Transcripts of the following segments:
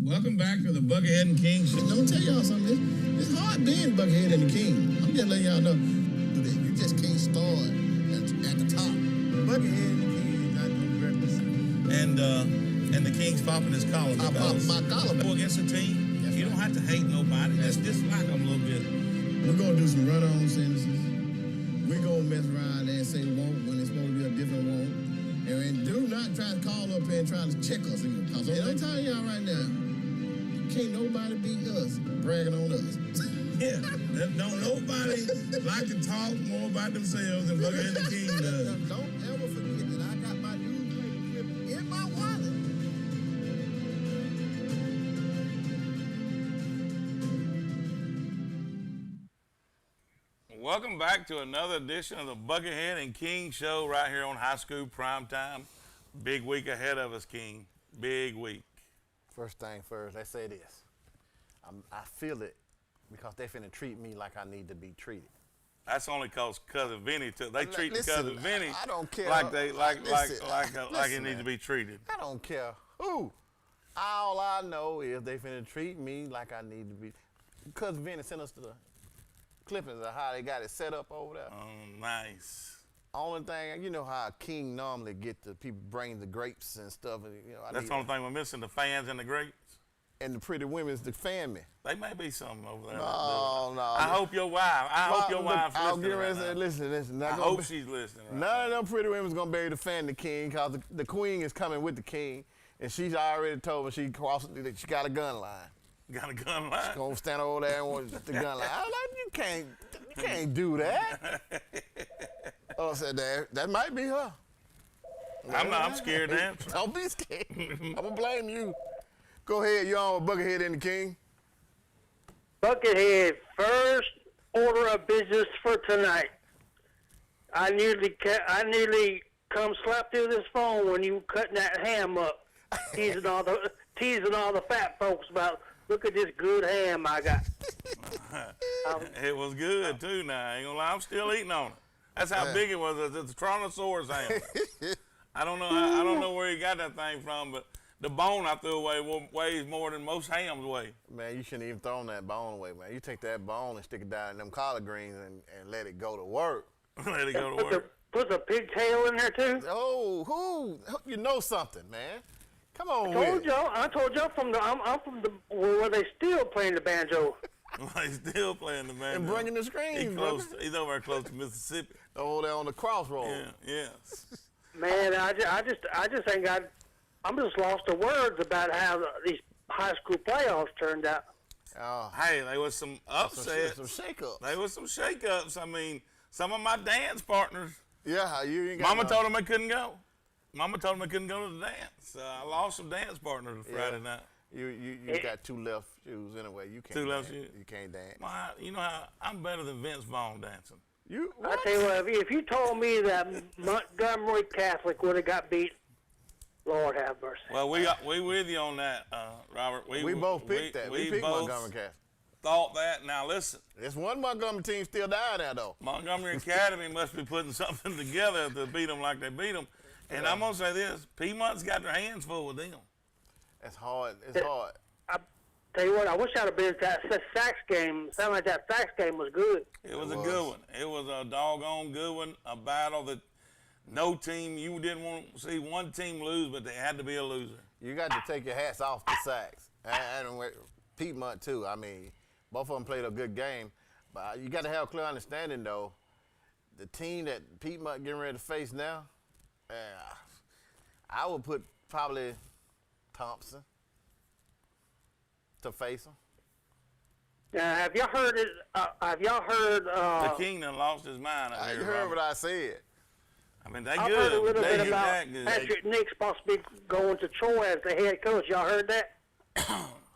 Welcome back to the Buckethead and King Show. Let me tell y'all something. It's hard being Buckethead and the King. I'm just letting y'all know. You just can't start at the top. Buckethead and the King is not no breakfast. And the King's popping his collar. I pop my collar. Go against a team. That's you don't have to hate nobody. Just dislike them a little bit. We're going to do some run-on sentences. We're going to mess around there and say won't when it's supposed to be a different won't. And do not try to call up here and try to check us. Because I'm telling y'all right now, can't nobody beat us bragging on us. Yeah, don't nobody like to talk more about themselves than Buckethead and the King does. Don't ever forget that I got my newspaper clip in my wallet. Welcome back to another edition of the Buckethead and King Show right here on High School Prime Time. Big week ahead of us, King. Big week. First thing first, let's say this. I feel it because they finna treat me like I need to be treated. That's only cause Cousin Vinny took. They treat Cousin Vinny I don't care. like they like he man. needs to be treated. I don't care who. All I know is they finna treat me like I need to be. Cousin Vinny sent us the clippings of how they got it set up over there. Oh, nice. Only thing, you know how a king normally get the people bring the grapes and stuff. And, you know, That's the only thing we're missing, the fans and the grapes. And the pretty women's to fan me. They may be something over there. No. I hope your wife. I hope your wife's I'll listening. get ready Right to say, now. listen. I hope she's listening. Right None of them pretty women's gonna be able to fan the king because the queen is coming with the king, and she's already told me she got a gun line. Got a gun line. She's gonna stand over there and want the gun line. I'm like, you can't do that. I said that might be her. I'm scared to answer. Don't be scared. I'm gonna blame you. Go ahead, you on with Buckethead and the King. Buckethead, first order of business for tonight. I nearly come slap through this phone when you cutting that ham up, teasing all the fat folks about, look at this good ham I got. It was good too. Now I ain't gonna lie, I'm still eating on it. That's how big it was. It's a Tyrannosaurus ham. I don't know where he got that thing from, but the bone I threw away weighs more than most hams weigh. Man, you shouldn't even throw that bone away, man. You take that bone and stick it down in them collard greens and let it go to work. Let it go to work. Put the pigtail in there too. Oh, who? You know something, man. Come on, I told y'all I'm from the where they still playing the banjo. He's still playing the banjo. And bringing the screens, He's over there close to Mississippi. Over there on the crossroad. Yeah. Man, I just ain't got. I'm just lost for words about how these high school playoffs turned out. Hey, there was some upsets. Some shake-ups. There was some shake-ups. I mean, some of my dance partners. Yeah, you ain't got Mama told them they couldn't go. Mama told them they couldn't go to the dance. I lost some dance partners Friday night. You got two left shoes anyway. You can't. Two left shoes. You can't dance. You know how I'm better than Vince Vaughn dancing. I tell you what, if you told me that Montgomery Catholic would have got beat, Lord have mercy. Well, we with you on that, Robert. We both picked that. We picked Montgomery Catholic. Thought that. Now listen. There's one Montgomery team still down there though. Montgomery Academy must be putting something together to beat them like they beat them. And I'm gonna say this: Piedmont's got their hands full with them. It's hard. It's hard. I tell you what, I wish I'd have been at that Sax game. Sounded like that Sax game was good. It was a good one. It was a doggone good one. A battle that no team, you didn't want to see one team lose, but they had to be a loser. You got to take your hats off to Sax and Piedmont too. I mean, both of them played a good game, but you got to have a clear understanding though. The team that Piedmont getting ready to face now, I would put probably Thompson to face them. Have y'all heard it? Have y'all heard? The King done lost his mind. You heard what I said. I mean, they I've good. heard a little they bit about that good. Patrick Nick's possibly going to Troy as the head coach. Y'all heard that?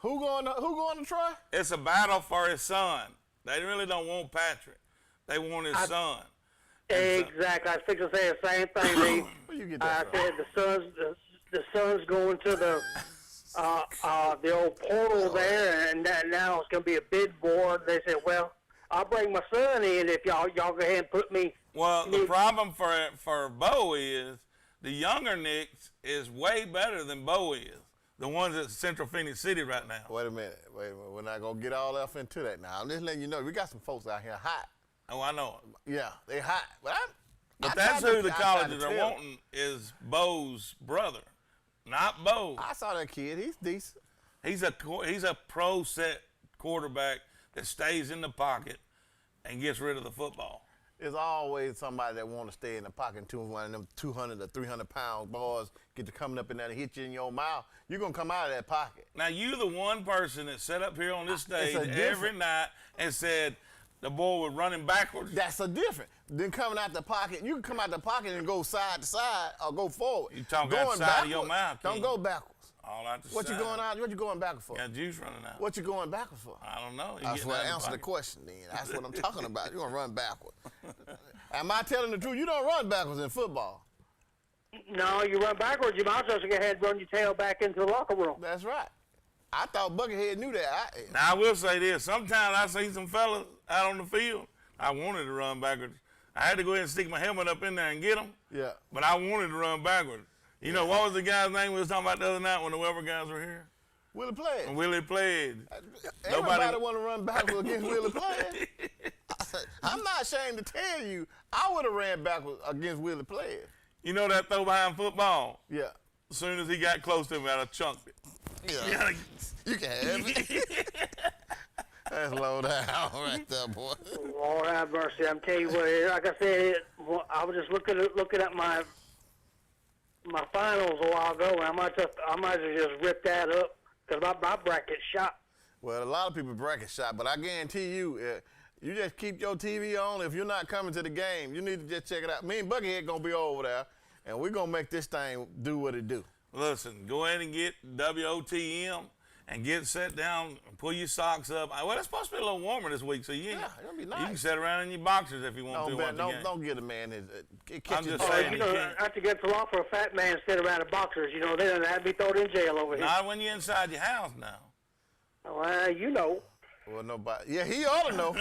Who going to Troy? It's a battle for his son. They really don't want Patrick. They want his son. Exactly. I was fixing to say the same thing. Where you get that I said the son's going to the old portal there, and now it's going to be a bid board. They said, well, I'll bring my son in if y'all go ahead and put me. Well, the problem for Bo is the younger Nick is way better than Bo is. The ones at Central Phoenix City right now. Wait a minute. We're not going to get all up into that now. I'm just letting you know, we got some folks out here hot. Oh, I know. Yeah, they hot. But that's who the colleges are wanting is Bo's brother, not Bo. I saw that kid. He's decent. He's a pro set quarterback that stays in the pocket and gets rid of the football. There's always somebody that want to stay in the pocket until one of them 200 or 300-pound boys get to coming up in there and hit you in your mouth. You're going to come out of that pocket. Now, you're the one person that sat up here on this stage every night and said the boy was running backwards. That's a difference. Then coming out the pocket, you can come out the pocket and go side to side or go forward. You talking outside of your mouth, Don't go backwards. All out the What side. you going out? What you going backwards for? Got juice running out. What you going backwards for? I don't know. That's what answer the question then. That's what I'm talking about. You're going to run backwards. Am I telling the truth? You don't run backwards in football. No, you run backwards. You might as well go ahead and run your tail back into the locker room. That's right. I thought Buckethead knew that. Now, I will say this. Sometimes I see some fellas out on the field. I wanted to run backwards. I had to go ahead and stick my helmet up in there and get them. Yeah. But I wanted to run backwards. You know, what was the guy's name we was talking about the other night when the Weber guys were here? Willie Pledge. Willie Pledge. Everybody want to run backwards against Willie Pledge. I'm not ashamed to tell you, I would have ran backwards against Willie Pledge. You know that throw behind football? Yeah. As soon as he got close to him, I'd have chunked it. Yeah. You can have it. That's low down right there, boy. Lord have mercy. I'm telling you what, like I said, I was just looking at my finals a while ago, and I might have just ripped that up because my bracket's shot. Well, a lot of people bracket shot, but I guarantee you, you just keep your TV on. If you're not coming to the game, you need to just check it out. Me and Buckethead going to be over there, and we're going to make this thing do what it do. Listen, go ahead and get WOTM and get set down and pull your socks up. Well, it's supposed to be a little warmer this week, so it'll be nice. You can sit around in your boxers if you want to. Don't get a man his. I'm just saying. You know, I think it's a lot for a fat man to sit around in boxers. You know, then I'd be thrown in jail over here. Not when you're inside your house now. Well, you know. Well, nobody. Yeah, he ought to know.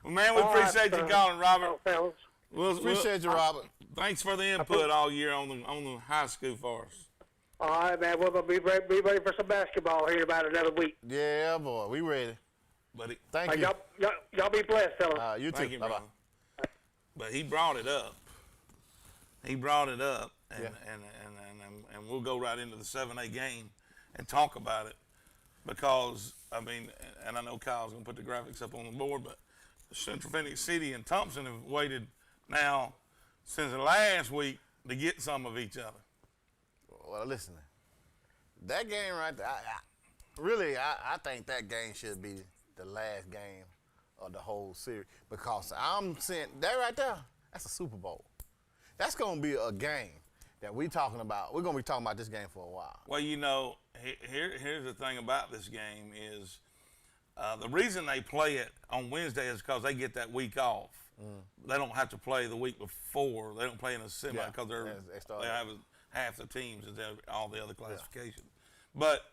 Well, man, we appreciate you calling, Robert. Appreciate you, Robert. Thanks for the input all year on the high school for us. All right, man. We're gonna be ready for some basketball here in about another week. Yeah, boy, we ready. Buddy. Thank you. Y'all be blessed, fellas. You too. Thank you, Bye-bye. brother. But he brought it up. And we'll go right into the 7A game and talk about it because, I mean, and I know Kyle's going to put the graphics up on the board, but Central Phoenix City and Thompson have waited now since last week to get some of each other. Well, listen, that game right there, I think that game should be the last game of the whole series because I'm saying that right there, that's a Super Bowl. That's going to be a game that we're talking about. We're going to be talking about this game for a while. Well, you know, here's the thing about this game is the reason they play it on Wednesday is because they get that week off. They don't have to play the week before. They don't play in a semi because they have half the teams and all the other classifications. But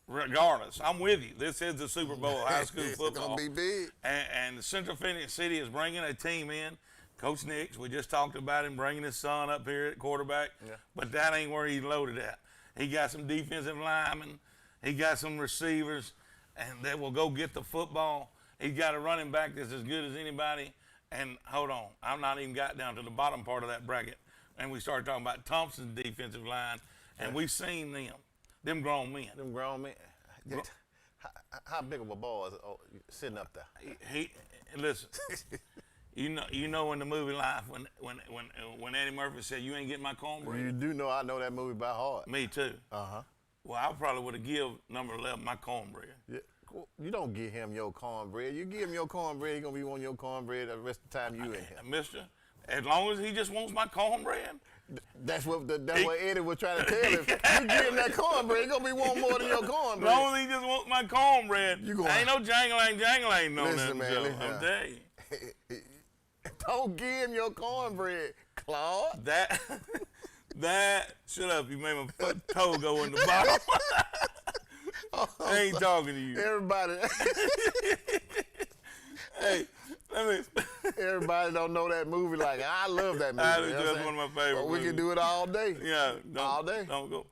regardless, I'm with you. This is the Super Bowl of high school football. It's going to be big. And the Central Phoenix City is bringing a team in. Coach Nix, we just talked about him bringing his son up here at quarterback, but that ain't where he's loaded at. He got some defensive linemen. He got some receivers, and they will go get the football. He's got a running back that's as good as anybody. And hold on, I've not even got down to the bottom part of that bracket. And we started talking about Thompson's defensive line, and we've seen them grown men. Them grown men. How big of a ball is sitting up there? Listen. You know in the movie Life when Eddie Murphy said you ain't getting my cornbread. You do know I know that movie by heart. Me too. Well, I probably would have give number 11 my cornbread. Yeah. You don't give him your cornbread. You give him your cornbread, he's gonna be wanting your cornbread the rest of the time you in here. Mister, as long as he just wants my cornbread. That's what Eddie was trying to tell him. You give him that cornbread, he's gonna be wanting more than your cornbread. As long as he just wants my cornbread, ain't no jangling on listen, that man, Joe. listen. I'm telling you. Don't give him your cornbread, Claude. That, shut up, you made my toe go in the bottom. I ain't talking to you. Everybody. Hey, let me. Everybody don't know that movie. Like, I love that movie. That's one of my favorite But we movies. can do it all day. Yeah, all day. Don't go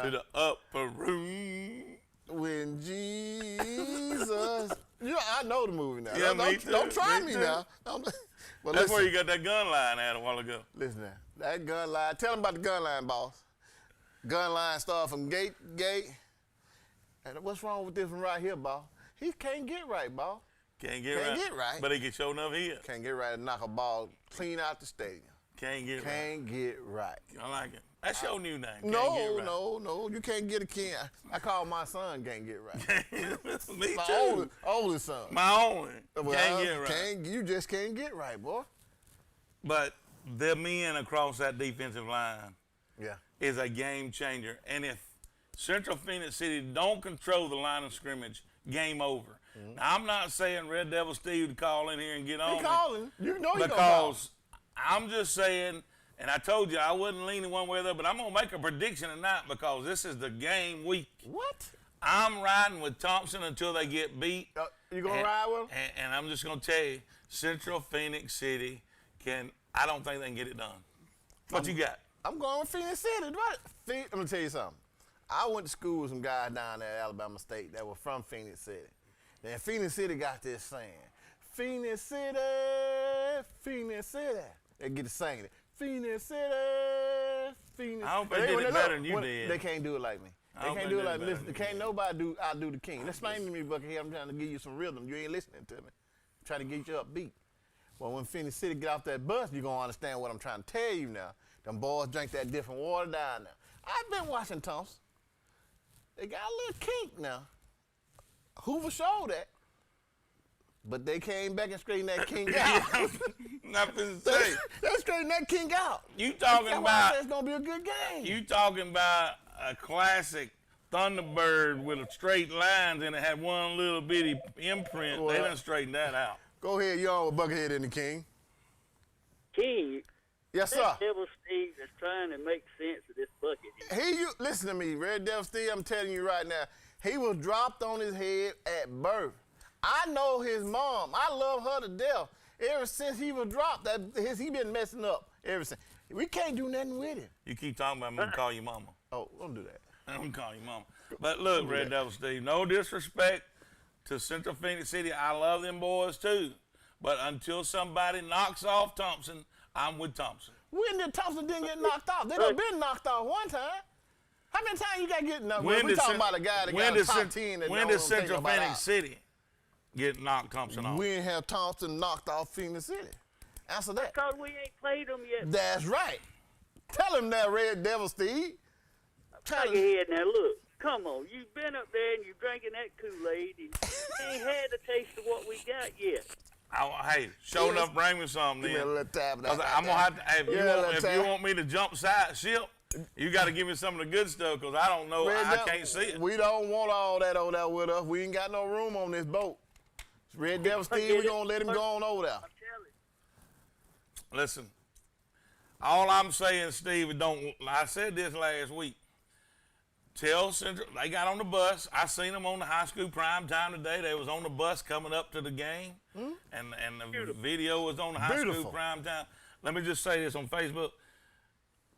to the upper room. When Jesus. I know the movie now. Yeah, don't, me too. don't try Me me too. now. Well, That's listen, where you got that gun line at a while ago. listen now. That gun line. Tell them about the gun line, boss. Gun line start from gate. And what's wrong with this one right here, boss? He can't get right, boss. Can't get right. But he can show enough hit. Can't get right and knock a ball clean out the stadium. Can't get right. Can't get right. I like it. That's your new name. Can't No, get right. no. You can't get a king. I call my son can't get right. Me My too. oldest son. My only. Well, Can't get right. You just can't get right, boy. But the men across that defensive line Yeah. is a game changer. And if Central Phoenix City don't control the line of scrimmage, game over. Now, I'm not saying Red Devil Steve to call in here and get on He me, calling. You know he gonna call. because I'm just saying, and I told you I wasn't leaning one way or the other, but I'm going to make a prediction tonight because this is the game week. What? I'm riding with Thompson until they get beat. You gonna ride with him? And I'm just going to tell you, Central Phoenix City I don't think they can get it done. What you got? I'm going with Phoenix City. Right? Let me tell you something. I went to school with some guys down there at Alabama State that were from Phoenix City. Then Phoenix City got this saying, Phoenix City, Phoenix City. They get to singing it. Phoenix City, Phoenix. I hope they did it better than you did. They can't do it like me. They can't do it like me. Listen, can't nobody outdo the king. Explain to me, Buckethead. I'm trying to give you some rhythm. You ain't listening to me. I'm trying to get you upbeat. Well, when Phoenix City get off that bus, you're going to understand what I'm trying to tell you now. Them boys drink that different water down there. I've been watching Thompson. They got a little kink now. Hoover showed that. But they came back and straightened that kink out. Nothing to say. They straightened that kink out. You talking That's why I about said it's going to be a good game. You talking about a classic Thunderbird with a straight lines and it had one little bitty imprint. Well, they done straightened that out. Go ahead, you on with Buckethead and the King. King, Yes, sir. that Devil Steve is trying to make sense of this bucket. Listen to me, Red Devil Steve, I'm telling you right now, he was dropped on his head at birth. I know his mom. I love her to death. Ever since he was dropped, he been messing up ever since. We can't do nothing with him. You keep talking about me, I'm gonna call you mama. Oh, don't do that. I'm gonna call you mama. But look, Red Devil Steve, no disrespect to Central Phoenix City. I love them boys too. But until somebody knocks off Thompson, I'm with Thompson. When did Thompson didn't get knocked off? They done been knocked off one time. How many times you got to get knocked off? We talking about a guy that got a top 10 that when did Central Phoenix City get knocked Thompson off? We didn't have Thompson knocked off Phoenix City. Answer that. Because we ain't played them yet. That's right. Tell him that, Red Devil Steve. Take your head now, look. Come on, you've been up there and you're drinking that Kool-Aid and you ain't had a taste of what we got yet. Hey, sure enough, bring me something Give me then. a little tap. I'm gonna have to. If you want me to jump ship, you got to give me some of the good stuff because I don't know. I can't see it. We don't want all that over there with us. We ain't got no room on this boat. Red Devil Steve, we gonna let him go on over there. I'm telling you. Listen, all I'm saying, Steve, I said this last week. Tell Central, they got on the bus. I seen them on the high school prime time today. They was on the bus coming up to the game, and the video was on the high school prime time. Let me just say this on Facebook.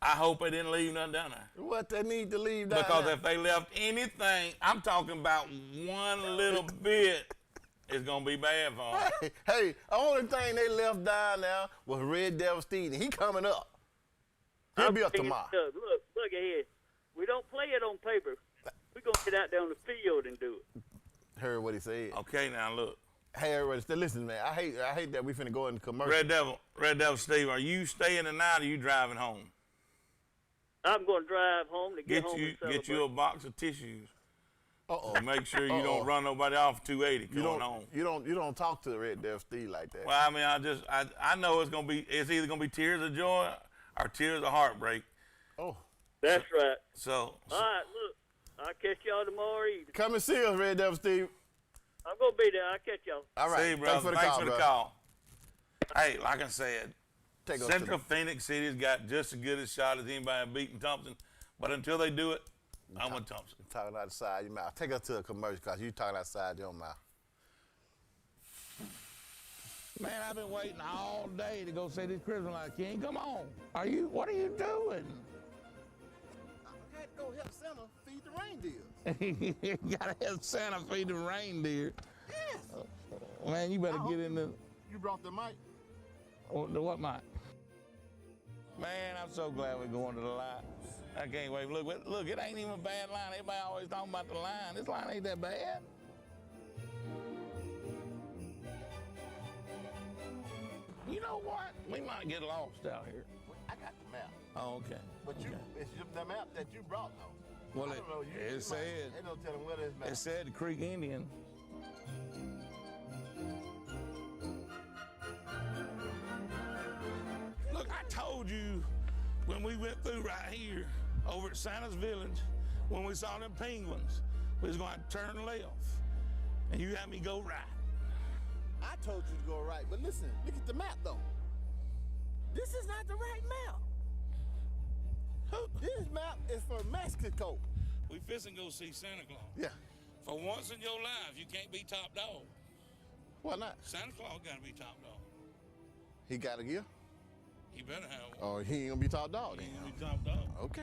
I hope they didn't leave nothing down there. What they need to leave down Because there? if they left anything, I'm talking about one little bit, it's going to be bad for them. Hey, the only thing they left down there was Red Devil Steve, and he coming up. He'll be up tomorrow. Look ahead. We don't play it on paper. We're going to get out there on the field and do it. Heard what he said. Okay, now look. Hey, everybody, listen, man. I hate that we finna go into commercial. Red Devil Steve, are you staying tonight or are you driving home? I'm going to drive home to get home and celebrate. Get you a box of tissues. Uh-oh. And make sure you don't run nobody off 280 going home. You don't talk to the Red Devil Steve like that. Well, I mean, I know it's either gonna be tears of joy or tears of heartbreak. Oh. That's right. So. All right, look. I'll catch y'all tomorrow evening. Come and see us, Red Devil Steve. I'm going to be there. I'll catch y'all. All right. See, brother. Thanks for the call. Hey, like I said, Take us Central Phoenix City's got just as good a shot as anybody beating Thompson. But until they do it, I'm with Thompson. Talking outside your mouth. Take us to a commercial because you talking outside your mouth. Man, I've been waiting all day to go see this Christmas light, King. Come on. What are you doing? I had to go help Santa feed the reindeer. You gotta help Santa feed the reindeer. Yes. Man, you better get in the... You brought the mic? The what mic? Man, I'm so glad we're going to the light. I can't wait. Look, it ain't even a bad line. Everybody always talking about the line. This line ain't that bad. You know what? We might get lost out here. I got the map. Oh, okay. But it's the map that you brought, though. Well, I don't know. it said... They don't tell them where this map. It said the Creek Indian. Look, I told you when we went through right here over at Santa's Village, when we saw them penguins, we was going to turn left. And you had me go right. I told you to go right, but listen, look at the map, though. This is not the right map. This map is for Mexico. We fixing to go see Santa Claus. Yeah. For once in your life, you can't be top dog. Why not? Santa Claus got to be top dog. He got a gear? He better have one. Oh, he ain't gonna be top dog then. He ain't gonna be top dog. Okay.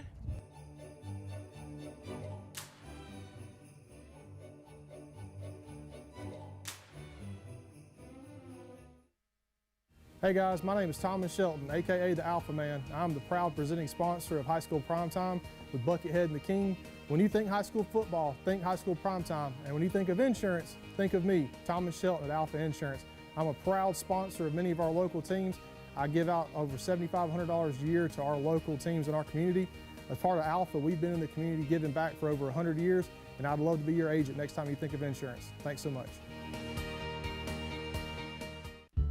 Hey guys, my name is Thomas Shelton, aka the Alpha Man. I'm the proud presenting sponsor of High School Primetime with Buckethead and the King. When you think high school football, think High School Primetime. And when you think of insurance, think of me, Thomas Shelton at Alpha Insurance. I'm a proud sponsor of many of our local teams. I give out over $7,500 a year to our local teams in our community. As part of Alpha, we've been in the community giving back for over 100 years, and I'd love to be your agent next time you think of insurance. Thanks so much.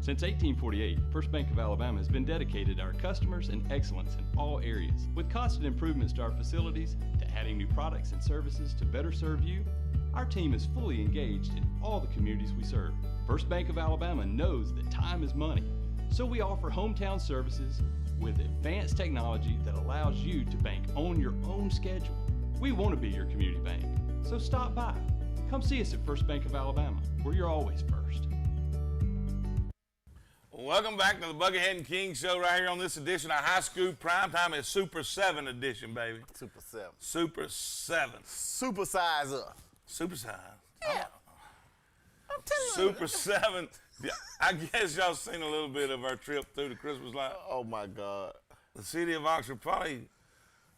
Since 1848, First Bank of Alabama has been dedicated to our customers and excellence in all areas. With constant improvements to our facilities, to adding new products and services to better serve you, our team is fully engaged in all the communities we serve. First Bank of Alabama knows that time is money, so we offer hometown services with advanced technology that allows you to bank on your own schedule. We want to be your community bank, so stop by. Come see us at First Bank of Alabama, where you're always first. Welcome back to the Buckethead and King Show right here on this edition of High School Primetime. It's Super 7 edition, baby. Super 7. Super 7. Super size up. Super size. Yeah. I'm telling you. Super 7. Yeah, I guess y'all seen a little bit of our trip through the Christmas light. Oh, my God. The city of Oxford probably,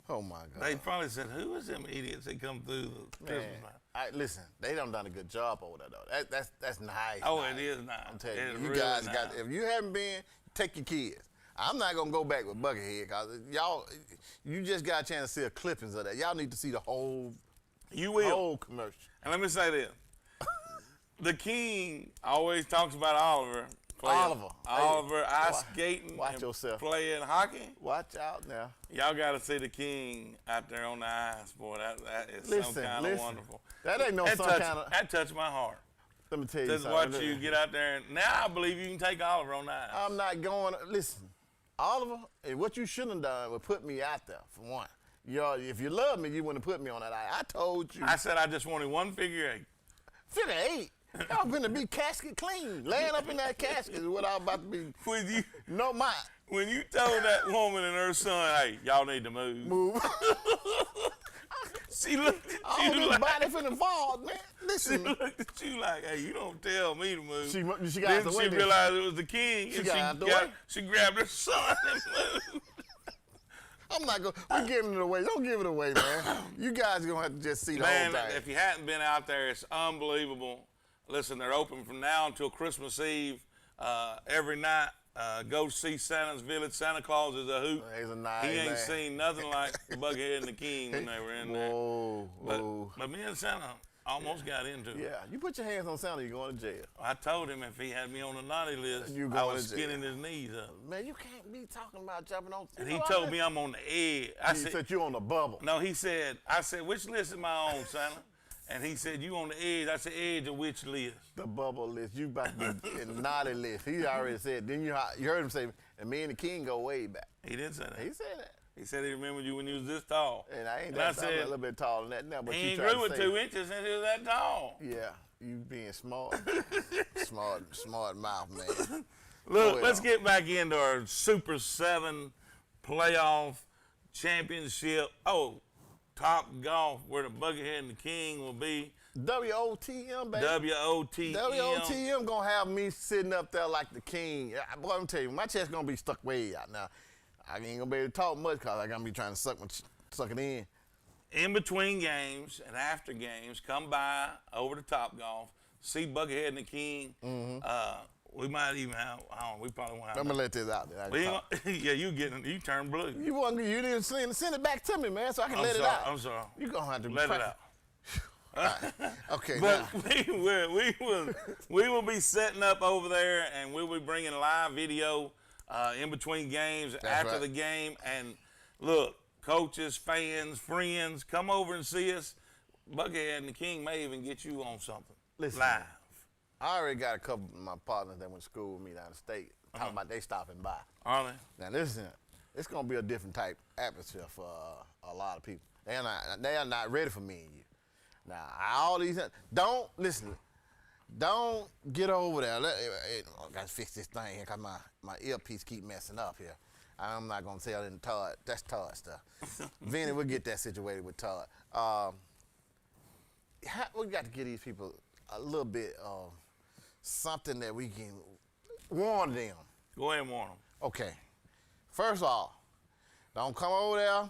Oh, my God. they probably said, who is them idiots that come through the Christmas light? Listen, they done a good job over there, though. That's nice. Oh, nice. it is nice. I'm telling It's you, you really guys nice. got. If you haven't been, take your kids. I'm not gonna go back with Buckethead because y'all, you just got a chance to see a clippings of that. Y'all need to see the whole commercial. And let me say this. The King always talks about Oliver. Oliver. Ice skating watch and yourself. playing hockey. Watch out now. Y'all got to see the King out there on the ice, boy. That is some kind of wonderful. That ain't no some kind of. That touched my heart. Let me tell you Just something. watch you get out there. And now I believe you can take Oliver on the ice. I'm not going. Listen, Oliver, and what you shouldn't have done was put me out there for one. If you love me, you wouldn't have put me on that ice. I told you. I said I just wanted one figure 8. Figure 8. Y'all finna be casket clean. Laying up in that casket is what I'm about to be. When you, No, mine. when you told that woman and her son, hey, y'all need to move. Move. She looked at All you this like, body finna fall, man. she Listen. looked at you like, hey, you don't tell me to move. She got Then out the way. she then. realized it was the King, She and got out the way. she grabbed her son and moved. I'm not going. We're giving it away. Don't give it away, man. You guys are gonna have to just see the Man, whole thing. if you hadn't been out there, it's unbelievable. Listen, they're open from now until Christmas Eve every night. Go see Santa's Village. Santa Claus is a hoot. He's a nice He ain't man. seen nothing like Buckethead and the King when they were in there. Whoa. But me and Santa almost got into it. Yeah, you put your hands on Santa, you're going to jail. I told him if he had me on the naughty list, You I going was to jail. skinning his knees up. Man, you can't be talking about jumping on. And he told me I'm on the edge. He said you on the bubble. No, he said, I said, which list am I on, Santa? And he said, you on the edge. I said, edge of which list? The bubble list. You about to be in the naughty list. He already said. Then you heard him say, and me and the King go way back. He didn't say that. He said that. He said he remembered you when you was this tall. And I ain't And that. I I'm said, a little bit taller than that now. But he you ain't tried grew to with say, 2 inches since he was that tall. Yeah. You being smart. smart mouth, man. Look, let's get back into our Super 7 playoff championship. Oh, Top Golf, where the Buckethead and the King will be. WOTM, baby. WOTM. WOTM gonna have me sitting up there like the king. Boy, I'm telling you, my chest gonna be stuck way out now. I ain't gonna be able to talk much because I gotta be trying to suck it in. In between games and after games, come by over to Top Golf, see Buckethead and the King. We might even have, I don't know, we probably won't have. I'm gonna let this out there. Yeah, you turn blue. You didn't send it back to me, man, so I can let it out. I'm sorry. You gonna have to let it out. Right. Okay, but now. we will be setting up over there, and we'll be bringing live video in between games, after the game. And look, coaches, fans, friends, come over and see us. Buckethead and the King may even get you on something. Listen, live. I already got a couple of my partners that went to school with me down the state talking about they stopping by. Are they? Now listen, it's gonna be a different type atmosphere for a lot of people. They are not ready for me and you. Now all these don't get over there. I gotta fix this thing here because my earpiece keep messing up here. I'm not gonna tell in Todd. That's Todd stuff. Vinny, we'll get that situated with Todd. We got to give these people a little bit of something that we can warn them. Go ahead and warn them. Okay. First off, don't come over there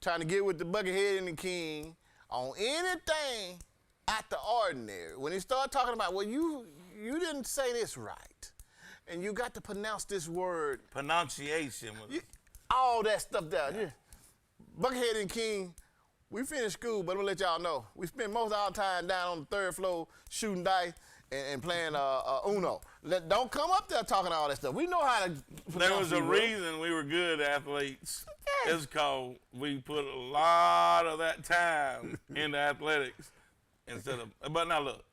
trying to get with the Buckethead and the King on anything out the ordinary. When they start talking about, well, you didn't say this right, and you got to pronounce this word. Pronunciation. All that stuff down here. Buckethead and King, we finished school, but I'm gonna let y'all know. We spend most of our time down on the third floor shooting dice and playing Uno. Don't come up there talking all that stuff. We know how to. There was a reason we were good athletes. Yeah. It's called we put a lot of that time into athletics But now look,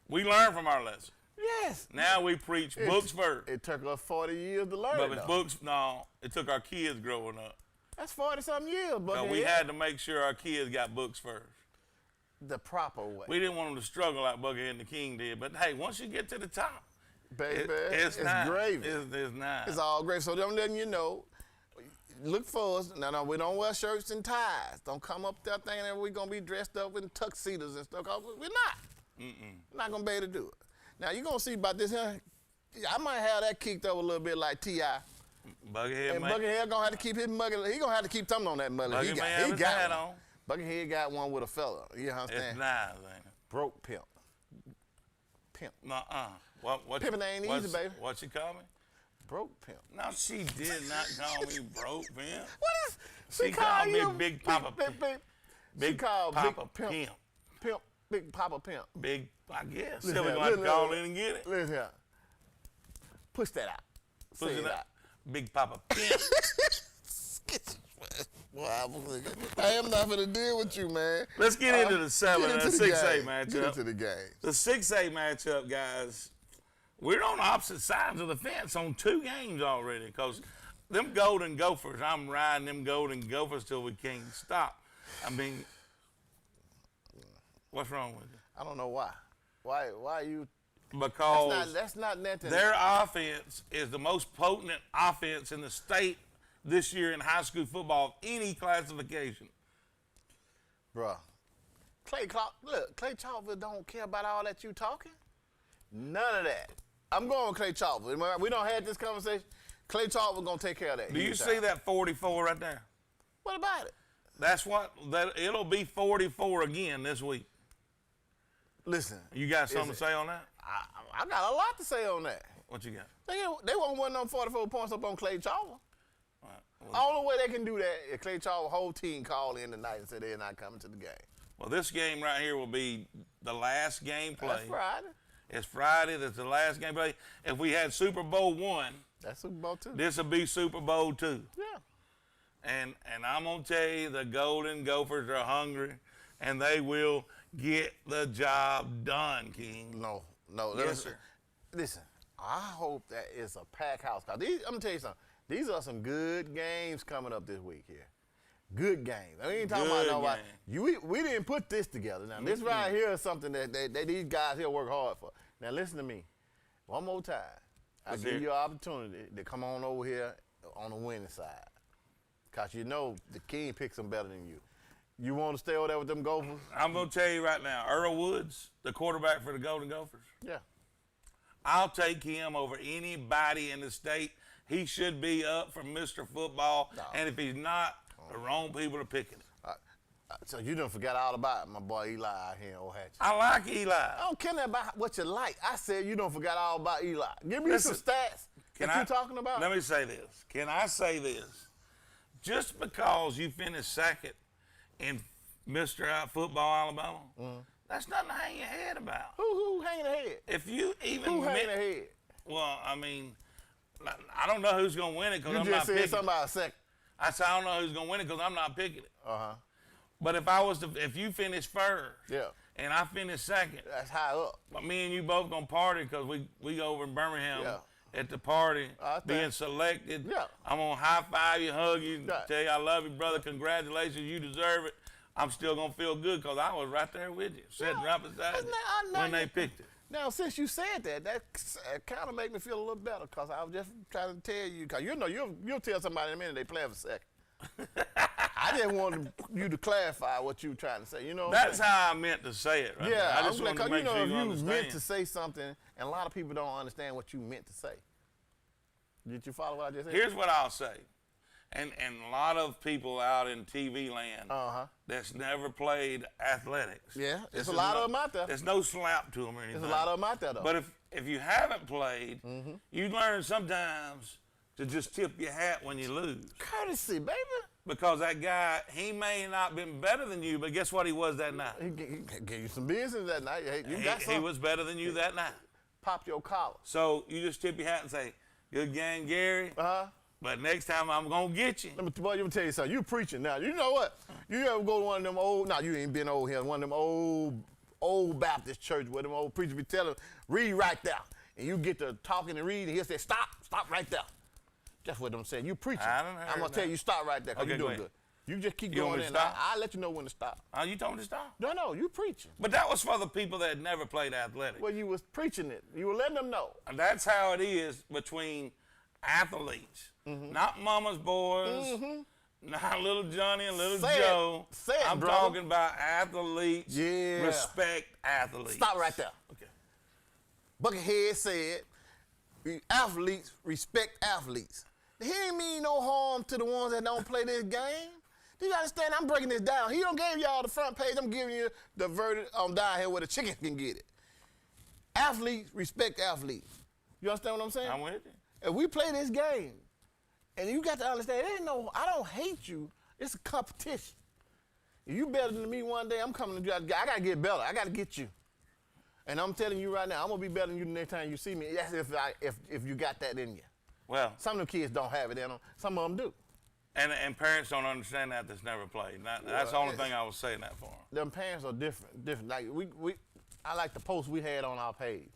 we learn from our lesson. Yes. Now we preach books first. It took us 40 years to learn. But with books, no, it took our kids growing up. That's 40-something years, Buckethead. So we had to make sure our kids got books first. The proper way. We didn't want them to struggle like Buckethead and the King did. But hey, once you get to the top, baby, it's nice. Gravy. It's nice. It's all great. So I'm letting you know, look for us. No, we don't wear shirts and ties. Don't come up there thinking that we're going to be dressed up in tuxedos and stuff. We're not. We're not going to be able to do it. Now, you're going to see about this here. I might have that kicked up a little bit like T.I. Buckethead, and Buckethead gonna have to keep his mullet. He gonna have to keep something on that mullet. He got one. Buckethead got one with a fella. You understand? It's nice, ain't it? Broke pimp. What? Pimping ain't easy, baby. What she call me? Broke pimp. No, she did not call me broke pimp. What is? She called me Big Papa Pimp. Big Papa Pimp. Pimp. Big Papa Pimp. Big, I guess. So we're going to call in and get it. Listen here. Push that out. Push it out. Big Papa Pimp. I am not going to deal with you, man. Let's get into the 6A matchup. Get into the game. The 6A matchup, guys, we're on opposite sides of the fence on 2 games already because them Golden Gophers, I'm riding them Golden Gophers till we can't stop. I mean, what's wrong with you? I don't know why. Why you... Because that's not nothing. Their offense is the most potent offense in the state this year in high school football of any classification. Bruh, Clay Chalford don't care about all that you talking. None of that. I'm going with Clay Chalford. We don't have this conversation. Clay Chalford gonna take care of that. Do you see that 44 right there? What about it? It'll be 44 again this week. Listen. You got something to say on that? I got a lot to say on that. What you got? They won't win them 44 points up on Clay Chalford. Right. Only way they can do that is Clay Chalford whole team call in tonight and say they're not coming to the game. Well, this game right here will be the last game play. That's Friday. It's Friday. That's the last game play. If we had Super Bowl I, that's Super Bowl II. This will be Super Bowl II. Yeah. And I'm gonna tell you, the Golden Gophers are hungry, and they will get the job done, King. No. Yes, sir. Listen, I hope that it's a packed house. I'm gonna tell you something. These are some good games coming up this week here. Good games. I ain't talking about nobody. We didn't put this together. Now, this right here is something that these guys here work hard for. Now, listen to me. One more time. I give you an opportunity to come on over here on the winning side. Because you know the King picks them better than you. You want to stay over there with them Gophers? I'm going to tell you right now, Earl Woods, the quarterback for the Golden Gophers. Yeah. I'll take him over anybody in the state. He should be up for Mr. Football. No. And if he's not, the wrong people are picking him. So you done forgot all about my boy Eli out here in Ohatchee. I like Eli. I don't care about what you like. I said you done forgot all about Eli. Give me some stats that you talking about. Let me say this. Can I say this? Just because you finished second in Mr. Football Alabama, that's nothing to hang your head about. Who hanging ahead? If you even Who hanging ahead? Well, I mean, I don't know who's going to win it because I'm not picking it. You just said something about a second. I said I don't know who's going to win it because I'm not picking it. Uh-huh. But if you finish first, and I finish second, that's high up. But me and you both gonna party because we go over in Birmingham at the party, being selected. Yeah. I'm gonna high five you, hug you, tell you I love you, brother. Congratulations, you deserve it. I'm still gonna feel good because I was right there with you, sitting right beside you when they picked it. Now, since you said that kind of made me feel a little better because I was just trying to tell you, because you know you'll tell somebody in a minute they playing for second. I just wanted you to clarify what you were trying to say. You know, that's how I meant to say it. Right yeah, now. I just wanted to make sure you understand. Meant to say something, and a lot of people don't understand what you meant to say. Did you follow what I just said? Here's what I'll say, and a lot of people out in TV land that's never played athletics. Yeah, there's a lot of them out there. There's no slap to them or anything. There's a lot of them out there, though. But if you haven't played, you learn sometimes to just tip your hat when you lose. Courtesy, baby. Because that guy, he may not been better than you, but guess what he was that night? He gave you some business that night. He was better than you that night. Pop your collar. So you just tip your hat and say, good game, Gary. But next time I'm going to get you. Let me tell you something. You preaching now. You know what? You ever go to one of them old, you ain't been old here, one of them old Baptist church where them old preachers be telling, read right there. And you get to talking and reading, and he'll say, stop right there. That's what I'm saying. You preaching. I'm going to tell you stop right there because you're doing good. You just keep going in. I'll let you know when to stop. Oh, you told me to stop? No, you preaching. But that was for the people that had never played athletics. Well, you was preaching it. You were letting them know. And that's how it is between athletes. Not mama's boys, not little Johnny and little Joe. I'm talking about athletes. Yeah. Respect athletes. Stop right there. Okay. Buckethead said, athletes respect athletes. He ain't mean no harm to the ones that don't play this game. Do you understand? I'm breaking this down. He don't give y'all the front page. I'm giving you the verdict down here where the chickens can get it. Athletes respect athletes. You understand what I'm saying? I'm with you. If we play this game, and you got to understand, I don't hate you. It's a competition. If you better than me one day, I'm coming to you. I got to get better. I got to get you. And I'm telling you right now, I'm going to be better than you the next time you see me. That's if you got that in you. Well, some of them kids don't have it in them. Some of them do. And parents don't understand that's never played. That's the only thing I was saying that for them. Them parents are different. Like I like the post we had on our page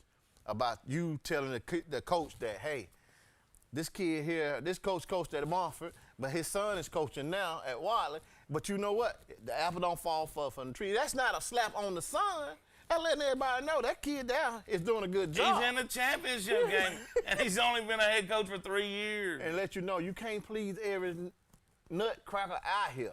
about you telling the coach that, hey, this kid here, this coach coached at Montfort, but his son is coaching now at Wiley. But you know what? The apple don't fall from the tree. That's not a slap on the son. That's letting everybody know that kid there is doing a good job. He's in the championship game, and he's only been a head coach for 3 years. And let you know, you can't please every nutcracker out here.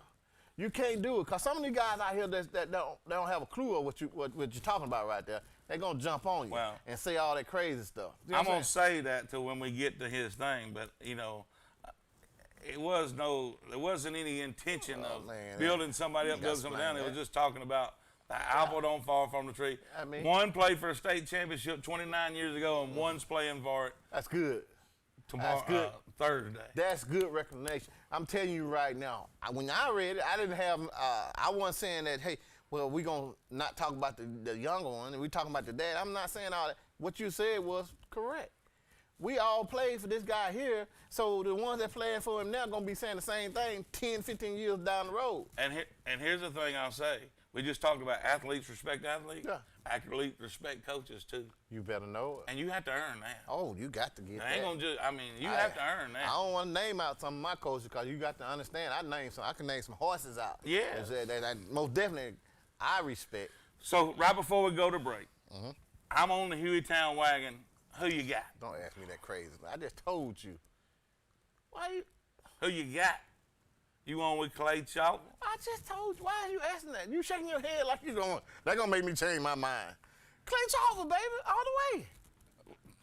You can't do it, because some of these guys out here that don't have a clue of what you're talking about right there, they're going to jump on you and say all that crazy stuff. You know I'm going to say that till when we get to his thing, but, there wasn't any intention of building somebody up, building somebody down. It was just talking about the apple don't fall from the tree. One played for a state championship 29 years ago, and one's playing for it. That's good. Tomorrow, that's good. Thursday. That's good recognition. I'm telling you right now, when I read it, I didn't have, I wasn't saying that, hey, well, we're going to not talk about the younger one, and we're talking about the dad. I'm not saying all that. What you said was correct. We all played for this guy here, so the ones that playing for him now going to be saying the same thing 10, 15 years down the road. And here's the thing I'll say. We just talked about athletes respect athletes. Yeah. Athletes respect coaches too. You better know it. And you have to earn that. Oh, you got to get I ain't that. gonna just. I mean, you have to earn that. I don't want to name out some of my coaches because you got to understand. I can name some horses out. Yeah. That most definitely I respect. So right before we go to break, I'm on the Hueytown wagon. Who you got? Don't ask me that crazy. I just told you. Why you? Who you got? You on with Clay Chalk? I just told you. Why are you asking that? You shaking your head like you going. That gonna make me change my mind. Clay Chalk, baby, all the way.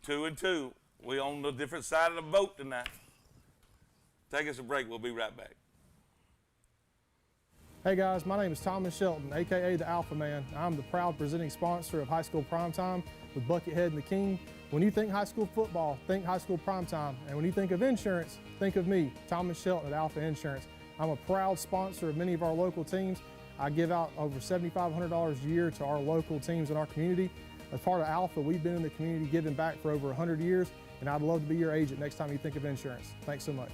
2-2. We on the different side of the boat tonight. Take us a break. We'll be right back. Hey guys, my name is Thomas Shelton, aka the Alpha Man. I'm the proud presenting sponsor of High School Primetime with Buckethead and the King. When you think high school football, think High School Primetime. And when you think of insurance, think of me, Thomas Shelton at Alpha Insurance. I'm a proud sponsor of many of our local teams. I give out over $7,500 a year to our local teams in our community. As part of Alpha, we've been in the community giving back for over 100 years, and I'd love to be your agent next time you think of insurance. Thanks so much.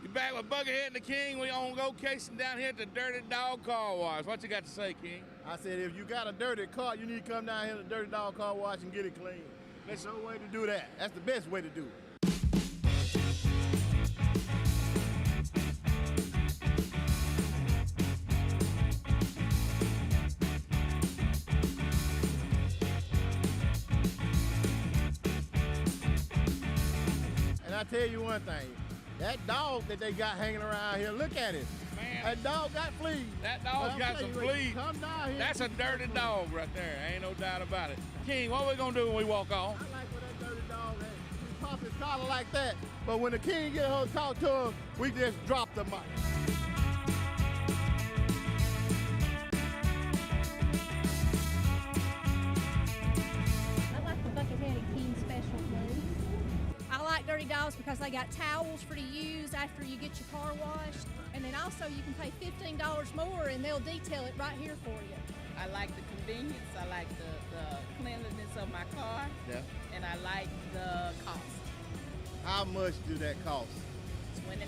You back with Buckethead and the King. We on location down here at the Dirty Dog Car Wash. What you got to say, King? I said, if you got a dirty car, you need to come down here to the Dirty Dog Car Wash and get it clean. That's the way to do that. That's the best way to do it. And I tell you one thing, that dog that they got hanging around here, look at it. Man, That dog got fleas. that But dog's I'm got telling some you, fleas. Come down here. That's a dirty dog right there. Ain't no doubt about it. King, what we gonna do when we walk on? I like when that dirty dog has. He pop his collar like that. But when the king get her to talk to him, we just drop the mic. I like the Buckethead and King special blue. I like Dirty Dogs because they got towels for to use after you get your car washed. And then also you can pay $15 more and they'll detail it right here for you. I like the convenience, I like the cleanliness of my car, Yeah. and I like the cost. How much do that cost $29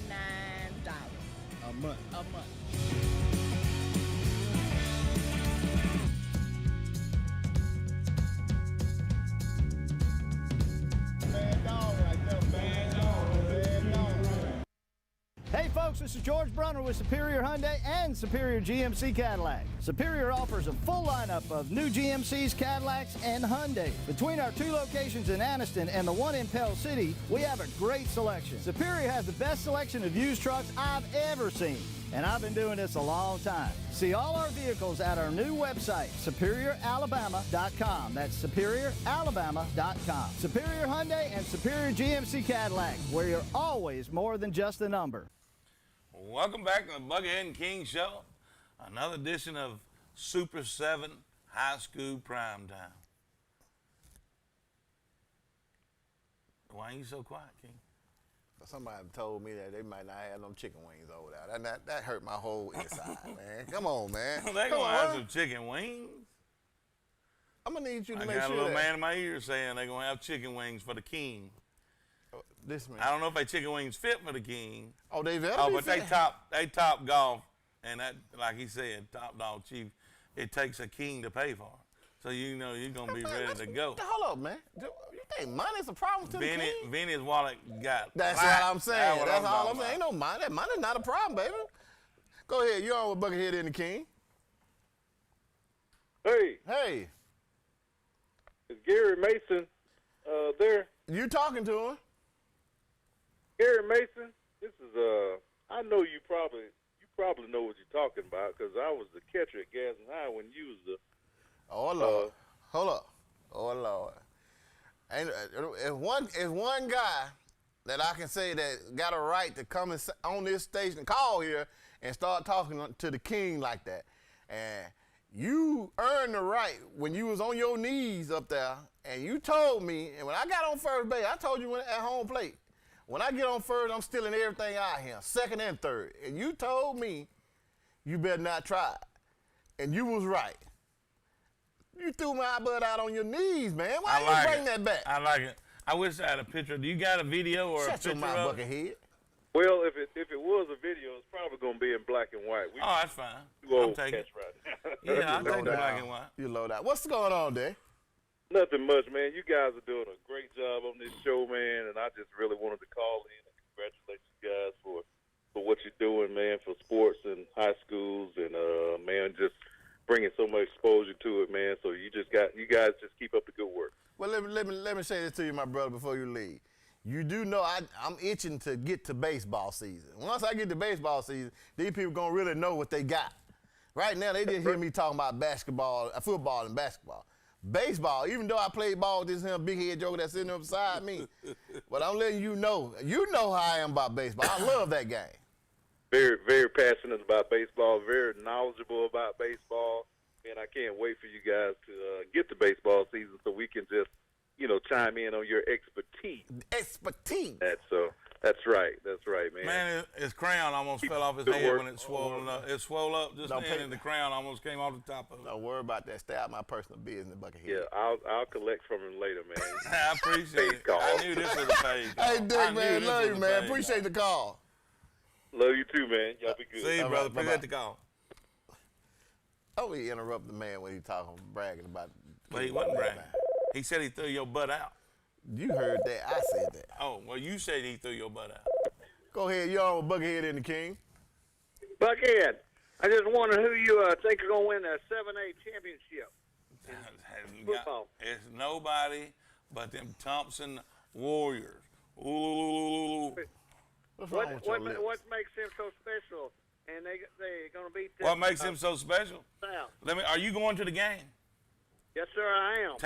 a month? a month. Bad dog right there. Bad dog. Bad dog. Hey folks, this is George Brunner with Superior Hyundai and Superior GMC Cadillac. Superior offers a full lineup of new GMCs, Cadillacs, and Hyundai. Between our two locations in Anniston and the one in Pell City, we have a great selection. Superior has the best selection of used trucks I've ever seen, and I've been doing this a long time. See all our vehicles at our new website, SuperiorAlabama.com. That's SuperiorAlabama.com. Superior Hyundai and Superior GMC Cadillac, where you're always more than just a number. Welcome back to the Buckethead and King Show. Another edition of Super 7 High School Primetime. Why are you so quiet, King? Somebody told me that they might not have no chicken wings over there. That hurt my whole inside, man. Come on, man. They Come gonna have on. some chicken wings. I'm gonna need you to I make got a sure little that man in my ear saying they're gonna have chicken wings for the king. this man. I don't know if they chicken wings fit for the king. Oh, they better Oh, be but they fit. top golf, and that, like he said, top dog chief. It takes a king to pay for it. So you know you're gonna be ready to go. Hold up, man. You think money's a problem to the king? Vinny's wallet got. That's black. what I'm saying. what That's all talking I'm saying. Ain't about. no money. That money's not a problem, baby. Go ahead. You're on with Buckethead and the King. Hey, Hey, is Gary Mason there? you talking to him? Gary Mason, this is I know you probably know what you're talking about because I was the catcher at Gadsden High when you was the. Oh Lord. Hold up. Oh Lord. And if one guy that I can say that got a right to come on this station, call here and start talking to the king like that, and you earned the right when you was on your knees up there, and you told me, and when I got on first base, I told you at home plate, when I get on first, I'm stealing everything out here, second and third, and you told me you better not try it, and you was right. You threw my butt out on your knees, man. Why you bring that back? I like it. I wish I had a picture. Do you got a video or Shut a your picture mouth, of it? Buckethead. Well, if it was a video, it's probably gonna be in black and white. Oh, that's fine. Too I'm old taking. cats right now. Yeah, I'll Low take the down. black and white. You low down. What's going on, Dave? Nothing much, man. You guys are doing a great job on this show, man, and I just really wanted to call in and congratulate you guys for what you're doing, man, for sports and high schools, and man, just bringing so much exposure to it, man. So you guys just keep up the good work. Well, let me say this to you, my brother, before you leave. You do know I'm itching to get to baseball season. Once I get to baseball season, these people gonna really know what they got. Right now, they just hear me talking about basketball, football, and basketball. Baseball, even though I played ball with this big head joker that's sitting up beside me, but I'm letting you know how I am about baseball. I love that game. Very, very passionate about baseball, very knowledgeable about baseball, and I can't wait for you guys to get to baseball season so we can just, chime in on your expertise. Expertise. That's right, man. Man, his crown almost fell off his Good head work. when it swole up. It swole up just then, and the crown almost came off the top of it. Don't worry about that. Stay out of my personal business, Buckethead. Yeah, I'll collect from him later, man. I appreciate it. Call. I knew this was a page. Hey, Dick, man, love you, man. Appreciate Appreciate the call. Love you too, man. Y'all be good. See you, All brother. right, bye-bye. Appreciate the call. Oh, he interrupt the man when he talking, bragging about. But he wasn't bragging. He said he threw your butt out. You heard that. I said that. Oh, well, you said he threw your butt out. Go ahead. You're on with Buckethead and the King. Buckhead, I just wonder who you think are going to win the 7A championship. Football. It's nobody but them Thompson Warriors. Ooh. What's wrong with your lips? What makes them so special? And they going to beat them. What makes him so special? South. Are you going to the game? Yes, sir, I am.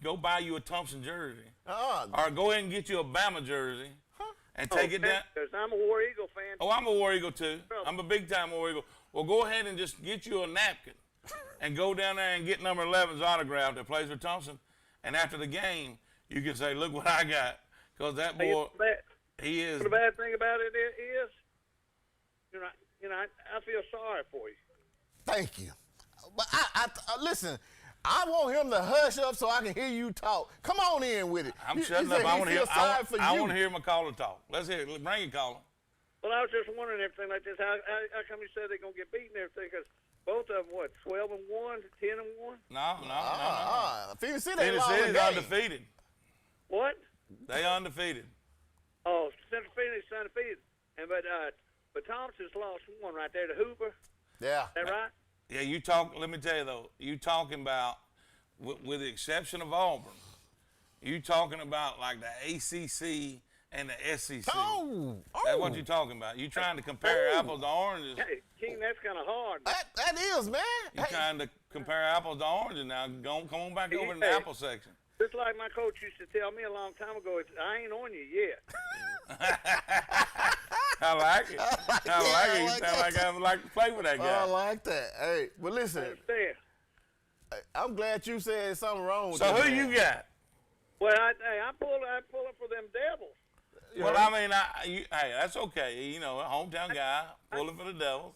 Go buy you a Thompson jersey. Uh-uh. Or go ahead and get you a Bama jersey and take it down. Because I'm a War Eagle fan. Oh, I'm a War Eagle too. I'm a big time War Eagle. Well, go ahead and just get you a napkin and go down there and get number 11's autograph that plays for Thompson. And after the game, you can say, look what I got. Because that boy, he is. The bad thing about it is, I feel sorry for you. Thank you. But I listen. I want him to hush up so I can hear you talk. Come on in with it. I'm shutting up. I want to hear. I want to you. hear my caller talk. Let's hear it. Bring it, caller. Well, I was just wondering everything like this. How come you said they're gonna get beaten and everything? Because both of them, 12-1, 10-1? No. Phoenix City Phoenix City's undefeated. What? They undefeated. Oh, Central Phoenix is undefeated, but Thompson's lost one right there to Hoover. Yeah. Is that right? Yeah, let me tell you though, you talking about, with the exception of Auburn, you talking about like the ACC and the SEC. That's what you're talking about. You trying to compare apples to oranges. Hey, King, that's kind of hard. That is, man. You trying to compare apples to oranges now. Come on back over in the apple section. Just like my coach used to tell me a long time ago, I ain't on you yet. I like it. I like it. You sound like I would like to play with that guy. I like that. Hey, but listen, I'm glad you said something wrong with So this who man. you got? Well, I'm pulling for them Devils. Well, I mean, hey, that's okay. You know, a hometown guy, pulling for the Devils.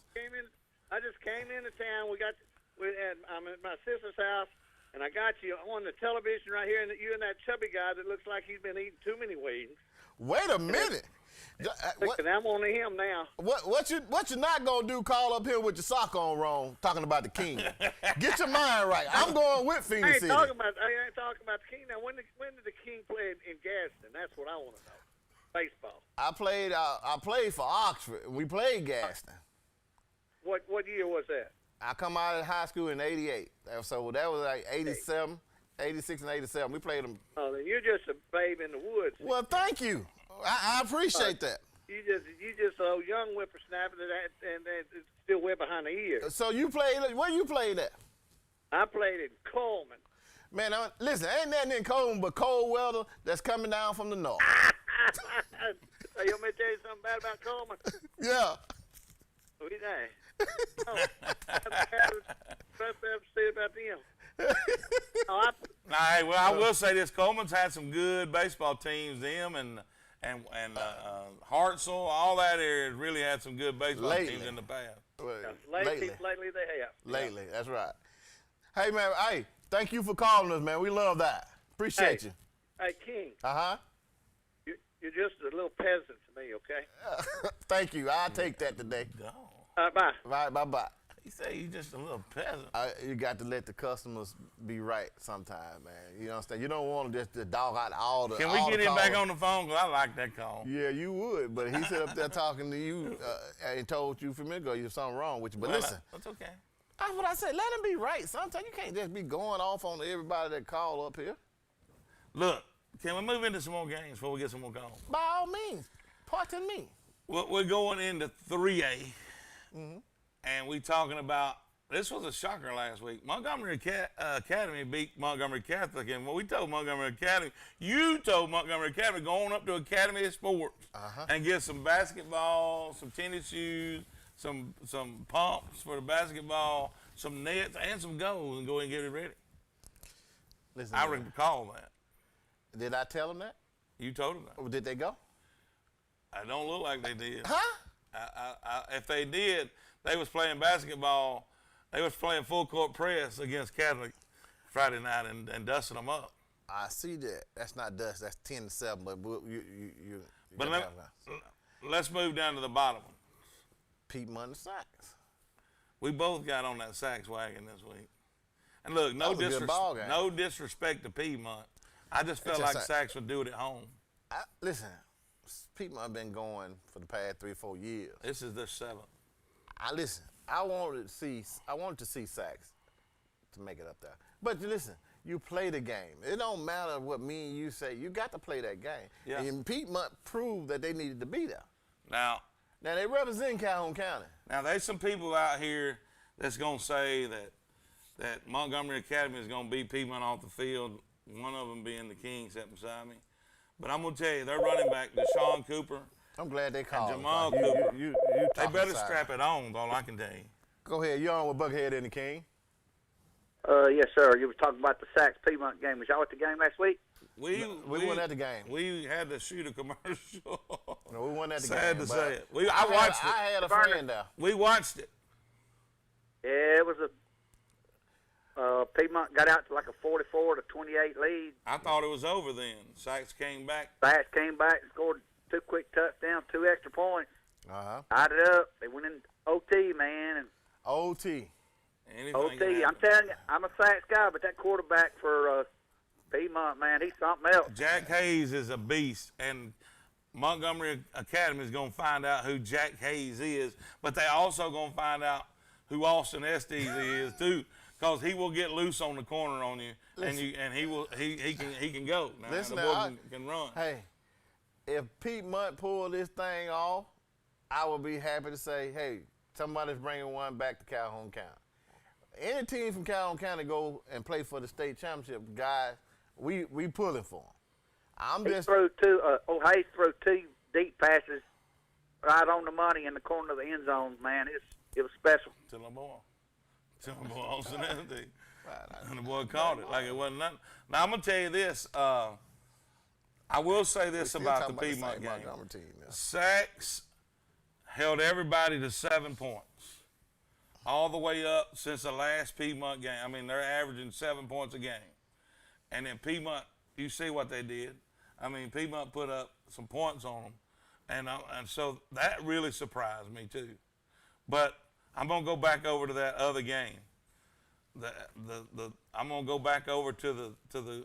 I just came into town. I'm at my sister's house, and I got you on the television right here, and you and that chubby guy that looks like he's been eating too many wings. Wait a minute. I'm on to him now. What you not gonna do? Call up here with your sock on wrong, talking about the King. Get your mind right. I'm going with Phoenix I ain't City. talking about the King now. When did the King play in Gadsden? That's what I want to know. Baseball. I played for Oxford. We played Gaston. What year was that? I come out of high school in '88. So that was like 87, 86, and 87. We played them. Oh, then you're just a babe in the woods. Well, thank you. I appreciate that. You just a young whippersnapper and it's still way behind the ears. So you played? Where you played at? I played in Coleman. Man, listen, ain't nothing in Coleman but cold weather that's coming down from the north. Hey, you want me to tell you something bad about Coleman? Yeah. What do you think? Best I ever say about them. I will say this: Coleman's had some good baseball teams. Them and Hartselle, all that area really had some good baseball teams in the past. Lately they have. Lately, that's right. Hey man, thank you for calling us, man. We love that. Appreciate you. Hey King. Uh-huh. You're just a little peasant to me, okay? Thank you. I'll take that today. Go. Bye. Right, bye-bye. He say you just a little peasant. You got to let the customers be right sometime, man. You understand? You don't want to just dog out all the. Can we get him back on the phone? Cause I like that call. Yeah, you would, but he sit up there talking to you and told you from ago there's something wrong with you. But listen, that's okay. That's what I said. Let him be right. Sometimes you can't just be going off on everybody that call up here. Look, can we move into some more games before we get some more calls? By all means, pardon me. We're going into 3A, and we talking about. This was a shocker last week. Montgomery Academy beat Montgomery Catholic, and what we told Montgomery Academy, you told Montgomery Academy, go on up to Academy of Sports and get some basketball, some tennis shoes, some pumps for the basketball, some nets, and some goals, and go and get it ready. Listen, I recall that. Did I tell them that? You told them that. Or did they go? I don't look like they did. Huh? If they did, they was playing basketball. They was playing full court press against Catholic Friday night and dusting them up. I see that. That's not dust. That's 10-7. But you But let's move down to the bottom one. Piedmont and Sacks. We both got on that Sacks wagon this week. And look, no disrespect to Piedmont. I just felt like Sacks would do it at home. Listen, Piedmont been going for the past 3 or 4 years. This is their 7th. I wanted to see Sacks to make it up there. But listen, you play the game. It don't matter what me and you say. You got to play that game. Yeah. And Piedmont proved that they needed to be there. Now they represent Calhoun County. Now there's some people out here that's gonna say that Montgomery Academy is gonna beat Piedmont off the field. One of them being the King sitting beside me. But I'm gonna tell you, their running back, Deshaun Cooper. I'm glad they called. And Jamal Cooper. They better strap it on, all I can tell you. Go ahead. You're on with Buckethead and the King. Yes, sir. You were talking about the Sacks Piedmont game. Was y'all at the game last week? We weren't at the game. We had to shoot a commercial. No, we weren't at the Sad game. Sad to say it. I watched it. I had a friend there. We watched it. Yeah, it was Piedmont got out to like a 44-28 lead. I thought it was over then. Sacks came back. Sacks came back and scored 2 quick touchdowns, 2 extra points. Tied it up. They went in OT, man. And OT. OT. I'm telling you, I'm a Sacks guy, but that quarterback for Piedmont, man, he's something else. Jack Hayes is a beast, and Montgomery Academy is going to find out who Jack Hayes is, but they also going to find out who Austin Estes is too, because he will get loose on the corner on you, and he can go. Now, listen, the boy can run. Hey, if Piedmont pull this thing off, I would be happy to say, hey, somebody's bringing one back to Calhoun County. Any team from Calhoun County go and play for the state championship, guys, we pulling for them. Hayes threw 2 deep passes right on the money in the corner of the end zone, man. It was special. Tell the boy Austin Estes. And the boy caught it like it wasn't nothing. Now, I'm going to tell you this. I will say this about the Piedmont game. Sacks held everybody to 7 points. All the way up since the last Piedmont game. I mean, they're averaging 7 points a game. And then Piedmont, you see what they did. I mean, Piedmont put up some points on them. And so that really surprised me, too. But I'm going to go back over to that other game. I'm going to go back over to the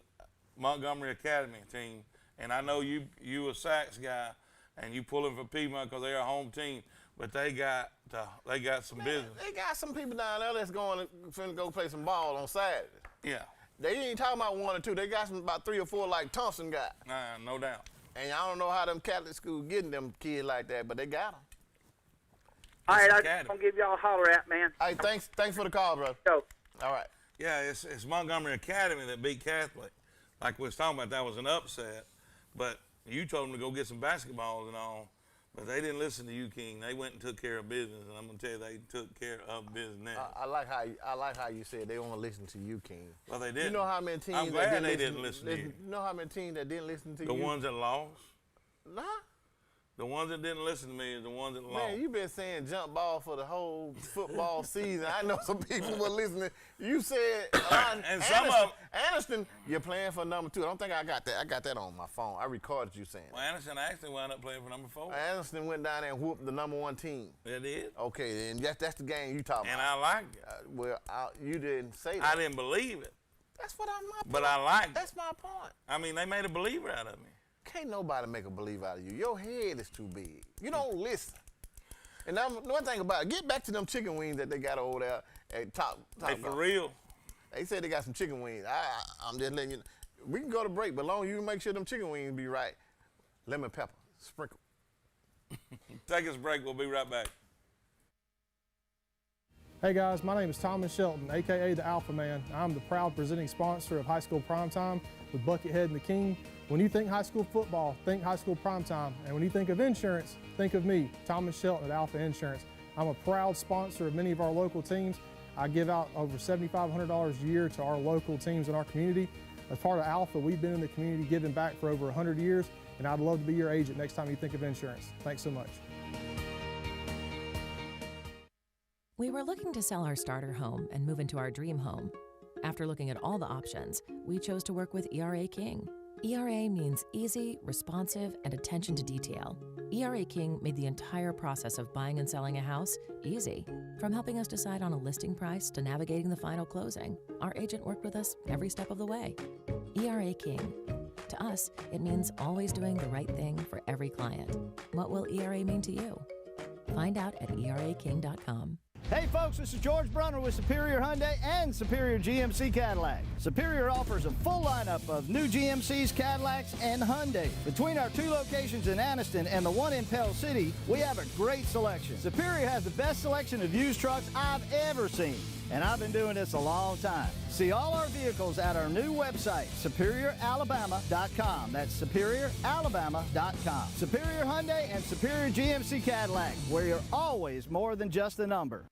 Montgomery Academy team. And I know you a Sacks guy, and you pulling for Piedmont because they're a home team. But they got some business. They got some people down there that's finna go play some ball on Saturday. Yeah. They ain't talking about 1 or 2. They got about 3 or 4 like Thompson got. No doubt. And I don't know how them Catholic schools getting them kids like that, but they got them. All right, I'm going to give y'all a holler at, man. Hey, thanks for the call, brother. Go. All right. Yeah, it's Montgomery Academy that beat Catholic. Like we was talking about, that was an upset. But you told them to go get some basketballs and all. But they didn't listen to you, King. They went and took care of business, and I'm gonna tell you, they took care of business. I like how you said they want to listen to you, King. Well, they did. You know how many teams? I'm glad they didn't listen to you. You know how many teams that didn't listen to you? The ones that lost. Nah. The ones that didn't listen to me is the ones that lost. Man, you been saying jump ball for the whole football season. I know some people were listening. You said, and some of Anderson, you're playing for number 2. I don't think I got that. I got that on my phone. I recorded you saying Well, Anderson actually wound up playing for number 4. Anderson went down there and whooped the number 1 team. It did. Okay, and that's the game you talking And about. I liked it. Well, you didn't say that. I didn't believe it. That's what I'm not. But I liked it. That's my point. I mean, they made a believer out of me. Can't nobody make a believer out of you. Your head is too big. You don't listen. And one thing about it, get back to them chicken wings that they got over there at Top Hey, for real. They said they got some chicken wings. I'm just letting you know. We can go to break, but long as you make sure them chicken wings be right. Lemon pepper, sprinkle. Take us a break. We'll be right back. Hey guys, my name is Thomas Shelton, aka the Alpha Man. I'm the proud presenting sponsor of High School Primetime with Buckethead and the King. When you think high school football, think High School Primetime. And when you think of insurance, think of me, Thomas Shelton at Alpha Insurance. I'm a proud sponsor of many of our local teams. I give out over $7,500 a year to our local teams in our community. As part of Alpha, we've been in the community giving back for over 100 years, and I'd love to be your agent next time you think of insurance. Thanks so much. We were looking to sell our starter home and move into our dream home. After looking at all the options, we chose to work with ERA King. ERA means easy, responsive, and attention to detail. ERA King made the entire process of buying and selling a house easy. From helping us decide on a listing price to navigating the final closing, our agent worked with us every step of the way. ERA King. To us, it means always doing the right thing for every client. What will ERA mean to you? Find out at eraking.com. Hey folks, this is George Brunner with Superior Hyundai and Superior GMC Cadillac. Superior offers a full lineup of new GMCs, Cadillacs, and Hyundai. Between our 2 locations in Anniston and the one in Pell City, we have a great selection. Superior has the best selection of used trucks I've ever seen, and I've been doing this a long time. See all our vehicles at our new website, SuperiorAlabama.com. That's SuperiorAlabama.com. Superior Hyundai and Superior GMC Cadillac, where you're always more than just a number.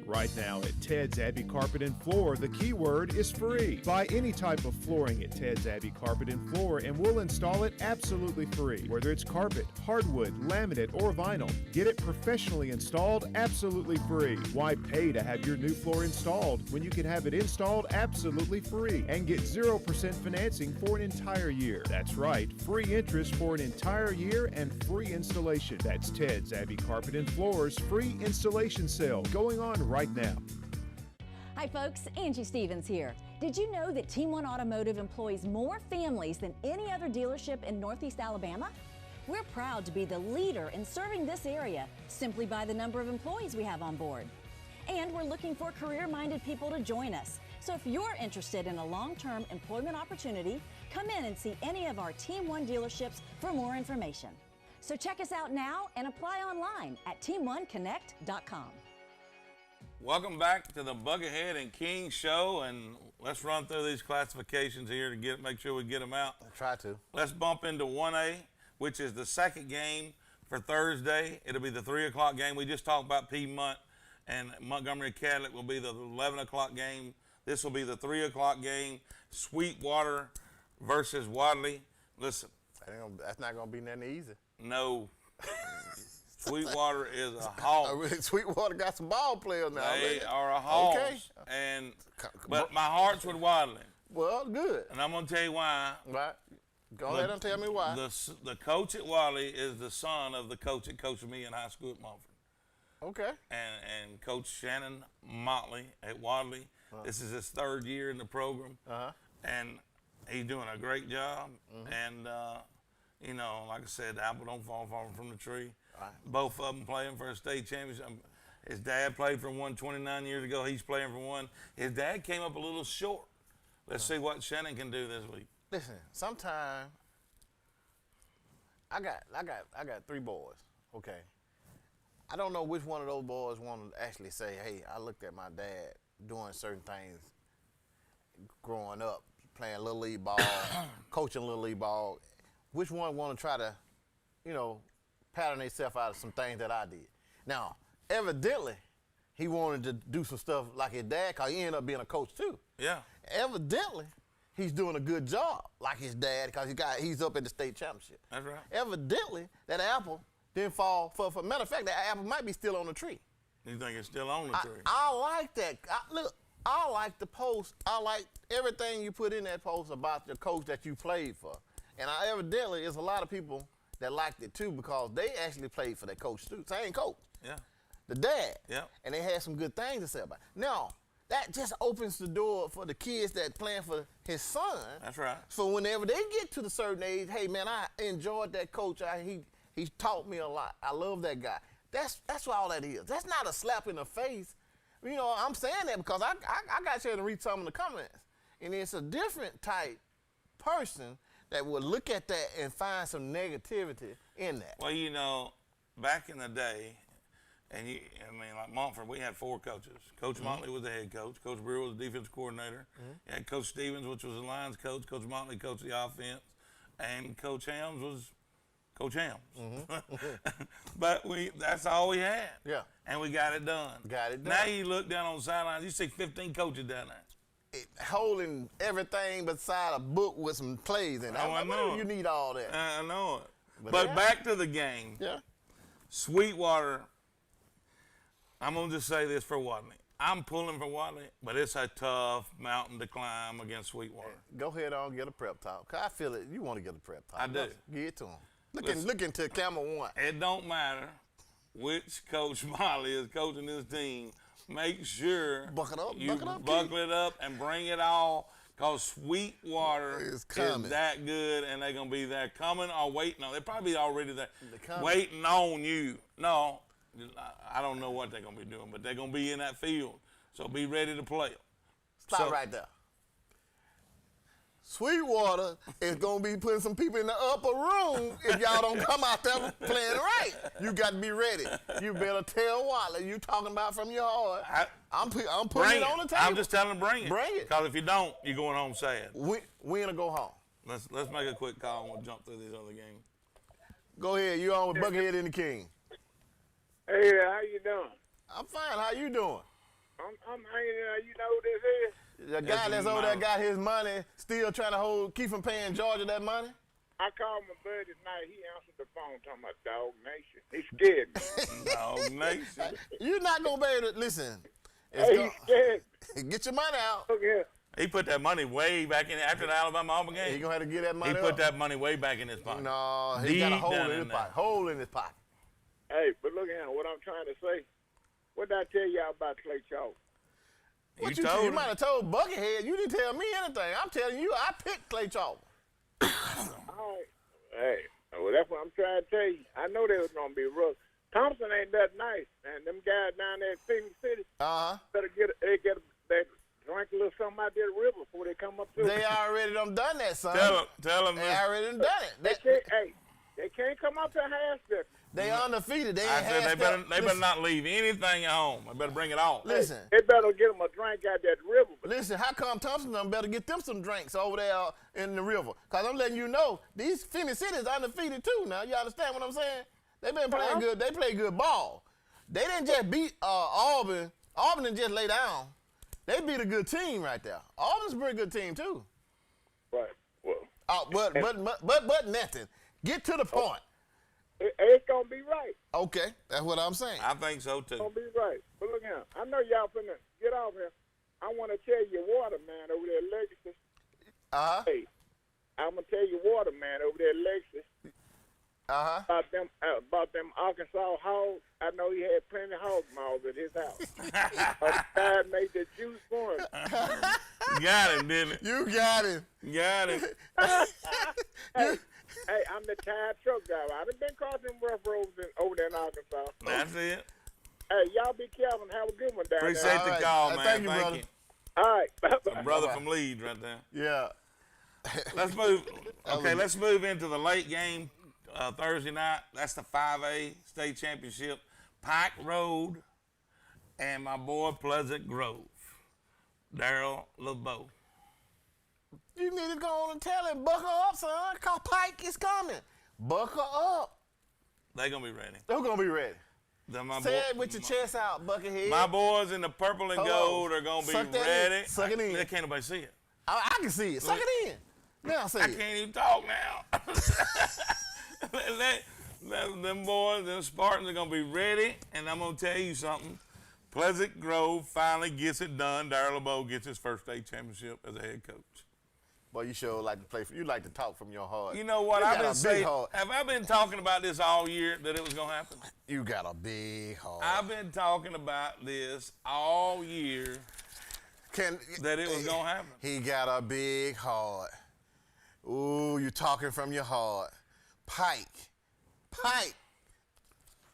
Right now at Ted's Abbey Carpet and Floor, the key word is free. Buy any type of flooring at Ted's Abbey Carpet and Floor and we'll install it absolutely free. Whether it's carpet, hardwood, laminate, or vinyl, get it professionally installed absolutely free. Why pay to have your new floor installed when you can have it installed absolutely free and get 0% financing for an entire year? That's right, free interest for an entire year and free installation. That's Ted's Abbey Carpet and Floor's free installation sale going on right now. Hi folks, Angie Stevens here. Did you know that Team One Automotive employs more families than any other dealership in Northeast Alabama? We're proud to be the leader in serving this area simply by the number of employees we have on board. And we're looking for career-minded people to join us. So if you're interested in a long-term employment opportunity, come in and see any of our Team One dealerships for more information. So check us out now and apply online at teamoneconnect.com. Welcome back to the Buckethead and King show, and let's run through these classifications here to make sure we get them out. I'll try to. Let's bump into 1A, which is the second game for Thursday. It'll be the 3 o'clock game. We just talked about Piedmont, and Montgomery Catholic will be the 11 o'clock game. This will be the 3 o'clock game. Sweetwater versus Wadley. Listen. That's not going to be nothing easy. No. Sweetwater is a hog. Sweetwater got some ball players now. They are a hog. Okay. But my heart's with Wadley. Well, good. And I'm going to tell you why. Right. Go ahead and tell me why. The coach at Wadley is the son of the coach that coached me in high school at Mumford. Okay. And Coach Shannon Motley at Wadley. This is his 3rd year in the program. And he's doing a great job. And, you know, like I said, the apple don't fall far from the tree. Right. Both of them playing for a state championship. His dad played for one 29 years ago. He's playing for one. His dad came up a little short. Let's see what Shannon can do this week. Listen, sometimes I got 3 boys. Okay. I don't know which one of those boys want to actually say, hey, I looked at my dad doing certain things growing up, playing Little League ball, coaching Little League ball. Which one want to try to, you know, pattern themselves out of some things that I did? Now, evidently, he wanted to do some stuff like his dad, because he ended up being a coach too. Yeah. Evidently, he's doing a good job like his dad, because he's up at the state championship. That's right. Evidently, that apple didn't fall. For matter of fact, that apple might be still on the tree. You think it's still on the tree? I like that. I like the post. I like everything you put in that post about the coach that you played for. And evidently, there's a lot of people that liked it too because they actually played for that coach too. Same coach. Yeah. The dad. Yeah. And they had some good things to say about it. Now, that just opens the door for the kids that playing for his son. That's right. So whenever they get to the certain age, hey man, I enjoyed that coach. He taught me a lot. I love that guy. That's what all that is. That's not a slap in the face. You know, I'm saying that because I got a chance to read some of the comments. And it's a different type person that would look at that and find some negativity in that. Well, you know, back in the day, like Montford, we had 4 coaches. Coach Motley was the head coach. Coach Brewer was the defensive coordinator. You had Coach Stevens, which was the lines coach. Coach Motley coached the offense. And Coach Helms was Coach Helms. But that's all we had. Yeah. And we got it done. Got it done. Now you look down on the sidelines, you see 15 coaches down there. Holding everything beside a book with some plays in it. I know. You need all that. I know it. But back to the game. Yeah. Sweetwater, I'm going to just say this for Wadley. I'm pulling for Wadley, but it's a tough mountain to climb against Sweetwater. Go ahead on and get a prep talk. Cause I feel it. You want to get a prep talk. I do. Give it to him. Look into camera 1. It don't matter which Coach Motley is coaching this team. Make sure you buckle it up and bring it all, because Sweetwater is that good, and they're going to be there coming or waiting on. They're probably already there waiting on you. No, I don't know what they're going to be doing, but they're going to be in that field, so be ready to play. Stop right there. Sweetwater is going to be putting some people in the upper room if y'all don't come out there playing right. You got to be ready. You better tell Wadley you talking about from your heart. I'm putting it on the table. I'm just telling them bring it. Bring it. Because if you don't, you're going home sad. Win or go home. Let's make a quick call and we'll jump through these other games. Go ahead. You on with Buckethead and the King. Hey, how you doing? I'm fine. How you doing? I'm hanging. You know who this is? The guy that's over there got his money, still trying to keep from paying Georgia that money? I called my buddy tonight. He answered the phone talking about Dog Nation. He scared me. Dog Nation. You're not going to be able to, listen. Hey, he's scared. Get your money out. Look here. He put that money way back in after the Alabama-Auburn game. He going to have to get that money He put that money way back in his pocket. No, he got a hole in his pocket. Hole in his pocket. Hey, but look here. What I'm trying to say, what did I tell y'all about Clay Chalk? You might have told Buckethead. You didn't tell me anything. I'm telling you, I picked Clay Chalk. All right. Hey, well, that's what I'm trying to tell you. I know they was going to be rough. Thompson ain't that nice. And them guys down there in Phoenix City better they drink a little something out there the river before they come up to They already done that, son. Tell them they already done it. They can't come up to half step. They undefeated. They better not leave anything at home. They better bring it all. Listen. They better get them a drink out that river. Listen, how come Thompson done better get them some drinks over there in the river? Because I'm letting you know, these Phoenix Cities undefeated too now. You understand what I'm saying? They been playing good. They play good ball. They didn't just beat Auburn. Auburn didn't just lay down. They beat a good team right there. Auburn's a pretty good team too. Right. Well. But nothing. Get to the point. It's going to be right. Okay, that's what I'm saying. I think so, too. It's going to be right. But look here, I know y'all finna get off here. I want to tell you, Waterman over there at Lexus. Hey, I'm going to tell you, Waterman over there at Lexus. About them Arkansas hogs. I know he had plenty of hog maws at his house. I made the juice for him. You got him, didn't it? You got him. Got him. Hey, I'm the tired truck driver. I done been crossing rough roads over there in Arkansas. That's it. Hey, y'all be careful and have a good one down there. Appreciate the call, man. Thank you, brother. All right. A brother from Leeds right there. Yeah. Let's move. Okay, let's move into the late game Thursday night. That's the 5A state championship. Pike Road and my boy Pleasant Grove. Darrell LeBeau. You need to go on and tell him, buckle up, son, because Pike is coming. Buckle up. They're going to be ready. They're going to be ready. Say it with your chest out, Buckethead. My boys in the purple and gold are going to be ready. Suck it in. They can't nobody see it. I can see it. Suck it in. Now say it. I can't even talk now. Them boys, them Spartans are going to be ready, and I'm going to tell you something. Pleasant Grove finally gets it done. Darrell LeBeau gets his first state championship as a head coach. Boy, you sure like to play. You like to talk from your heart. You know what? You I've got been a big saying, heart. have I been talking about this all year that it was going to happen? You got a big heart. I've been talking about this all year that it was going to happen. He got a big heart. Ooh, you talking from your heart. Pike.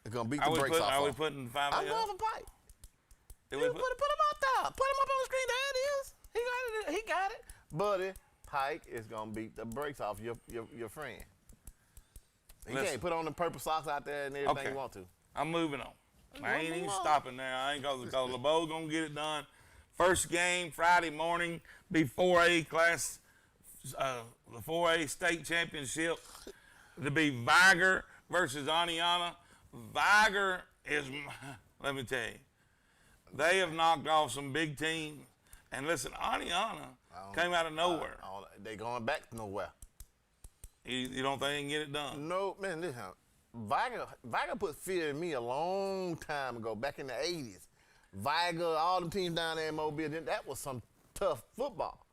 They're going to beat the brakes off. Are we putting 5A I'm up? going for Pike. Did You we put him up there. Put him up on the screen. There it is. He got it. Buddy, Pike is going to beat the brakes off your friend. He can't put on the purple socks out there and everything you want to. I'm moving on. I ain't even stopping now. I ain't because LeBeau's going to get it done. First game Friday morning, be 4A class, the 4A state championship. To be Viger versus Aniana. Viger is, let me tell you, they have knocked off some big teams. And listen, Aniana came out of nowhere. They going back to nowhere. You don't think they can get it done? No, man, listen. Viger put fear in me a long time ago, back in the 80s. Viger, all them teams down there in Mobile, that was some tough football.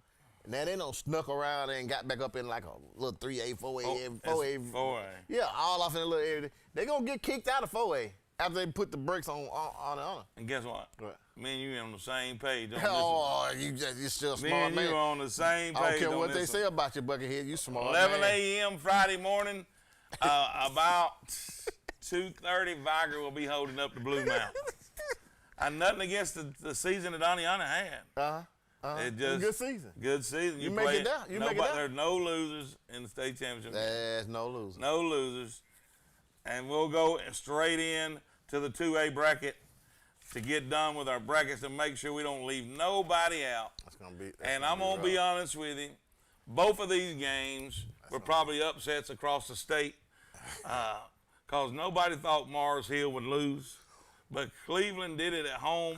Now they don't snuck around and got back up in like a little 3A, 4A, 4A. Yeah, all off in a little area. They gonna get kicked out of 4A after they put the brakes on. And guess what? What? Me and you on the same page. You're still a smart man. Me and you on the same page. I don't care what they say about you, Buckethead. You smart 11 man. a.m. Friday morning, about 2:30, Viger will be holding up the Blue Mountains. Nothing against the season that Aniana had. It just good season. Good season. You make it down. You make it down. There's no losers in the state championship. There's no losers. No losers. And we'll go straight in to the 2A bracket to get done with our brackets to make sure we don't leave nobody out. I'm going to be honest with you. Both of these games were probably upsets across the state because nobody thought Mars Hill would lose. But Cleveland did it at home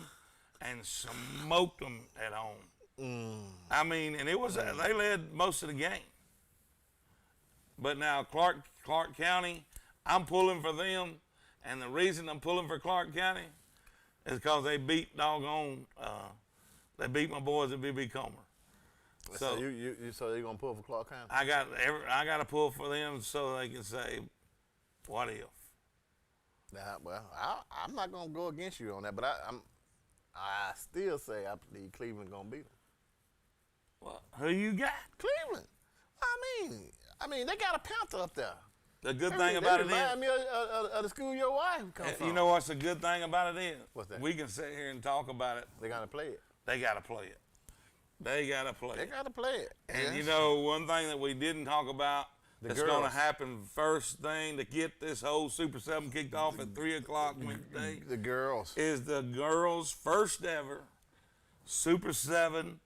and smoked them at home. I mean, and it was they led most of the game. But now Clark County, I'm pulling for them, and the reason I'm pulling for Clark County is because they beat they beat my boys at BB Comer. So you're gonna pull for Clark County? I got to pull for them so they can say, what if? Well, I'm not gonna go against you on that, but I still say I believe Cleveland gonna beat them. Well, who you got? Cleveland. I mean, they got a Panther up there. The good thing about it is, remind me of the school your wife come from. You know what's the good thing about it is? What's that? We can sit here and talk about it. They gotta play it. They gotta play it. They gotta play They it. gotta play it. And you know, one thing that we didn't talk about that's going to happen first thing to get this whole Super 7 kicked off at 3 o'clock Wednesday. The girls. Is the girls' first ever Super 7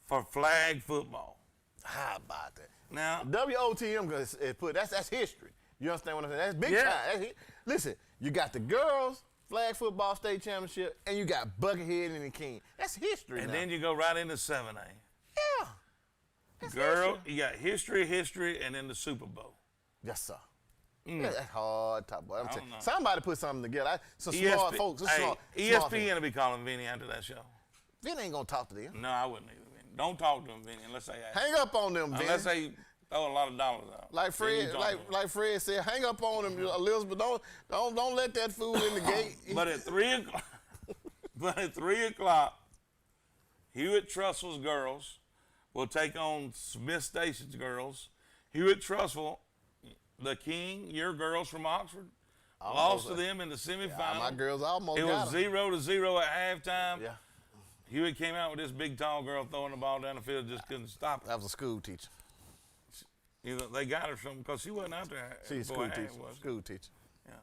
for flag football. How about that? Now, WOTM is put that's history. You understand what I'm saying? That's big time. Listen, you got the girls flag football state championship, and you got Buckethead and the King. That's history. And now. then you go right into 7A. Yeah. That's Girl, history. you got history, and then the Super Bowl. Yes, sir. Yeah, that's hard top boy. I don't know. Somebody put something together. Some smart folks. ESPN will be calling Vinny after that show. Vinny ain't gonna talk to them. No, I wouldn't either, Vinny. Don't talk to him, Vinny, unless they ask. Hang up on them, Vinny. Unless they throw a lot of dollars out. Like Fred, like Fred said, hang up on them, Elizabeth. Don't let that fool in the gate. But at 3 o'clock, Hewitt Trussell's girls will take on Smith Station's girls. Hewitt Trussell, the King, your girls from Oxford, lost to them in the semifinal. Yeah, my girls almost It got was them. 0-0 at halftime. Yeah. Hewitt came out with this big, tall girl throwing the ball down the field, just couldn't stop it. That was a school teacher. You know, they got her something because she wasn't out there. She's a before school half, teacher. was she? School teacher. Yeah.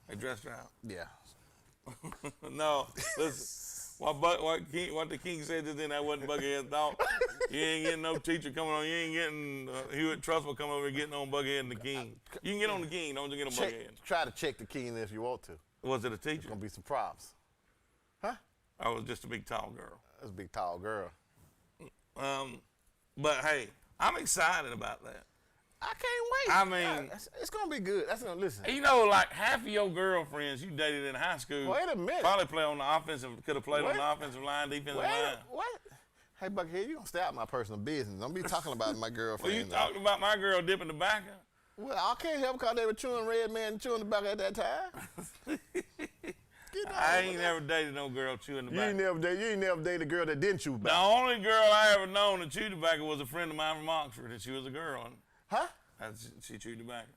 They dressed her out. Yeah. No, listen. What the King said just then, that wasn't Buckethead's thought. You ain't getting no teacher coming on. You ain't getting Hewitt Trussell coming over and getting on Buckethead and the King. You can get on the King, don't you get on Buckethead. Try to check the King if you want to. Was it a teacher? It's gonna be some props. Huh? I was just a big, tall girl. That's a big, tall girl. But hey, I'm excited about that. I can't wait. I mean, it's gonna be good. That's gonna listen. You know, like half of your girlfriends you dated in high school. Wait a minute. Probably play on the offensive. Could have played on the offensive line, defensive line. What? Hey, Buckethead, you gonna stay out of my personal business. Don't be talking about my girlfriend. Well, you talking about my girl dipping tobacco? Well, I can't help because they were chewing red man and chewing tobacco at that time. I ain't never dated no girl chewing tobacco. You ain't never dated a girl that didn't chew tobacco. The only girl I ever known that chewed tobacco was a friend of mine from Oxford, and she was a girl. Huh? She chewed tobacco.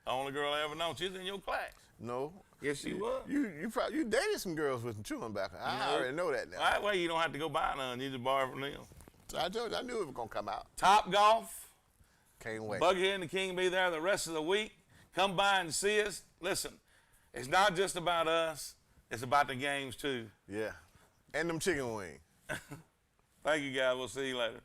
The only girl I ever known. She was in your class. No. Yes, she was. You dated some girls with some chewing tobacco. I already know that now. That way you don't have to go buy none. You just borrow from them. So I told you, I knew it was gonna come out. Top Golf. Can't wait. Buckethead and the King be there the rest of the week. Come by and see us. Listen, it's not just about us. It's about the games too. Yeah. And them chicken wings. Thank you, guys. We'll see you later.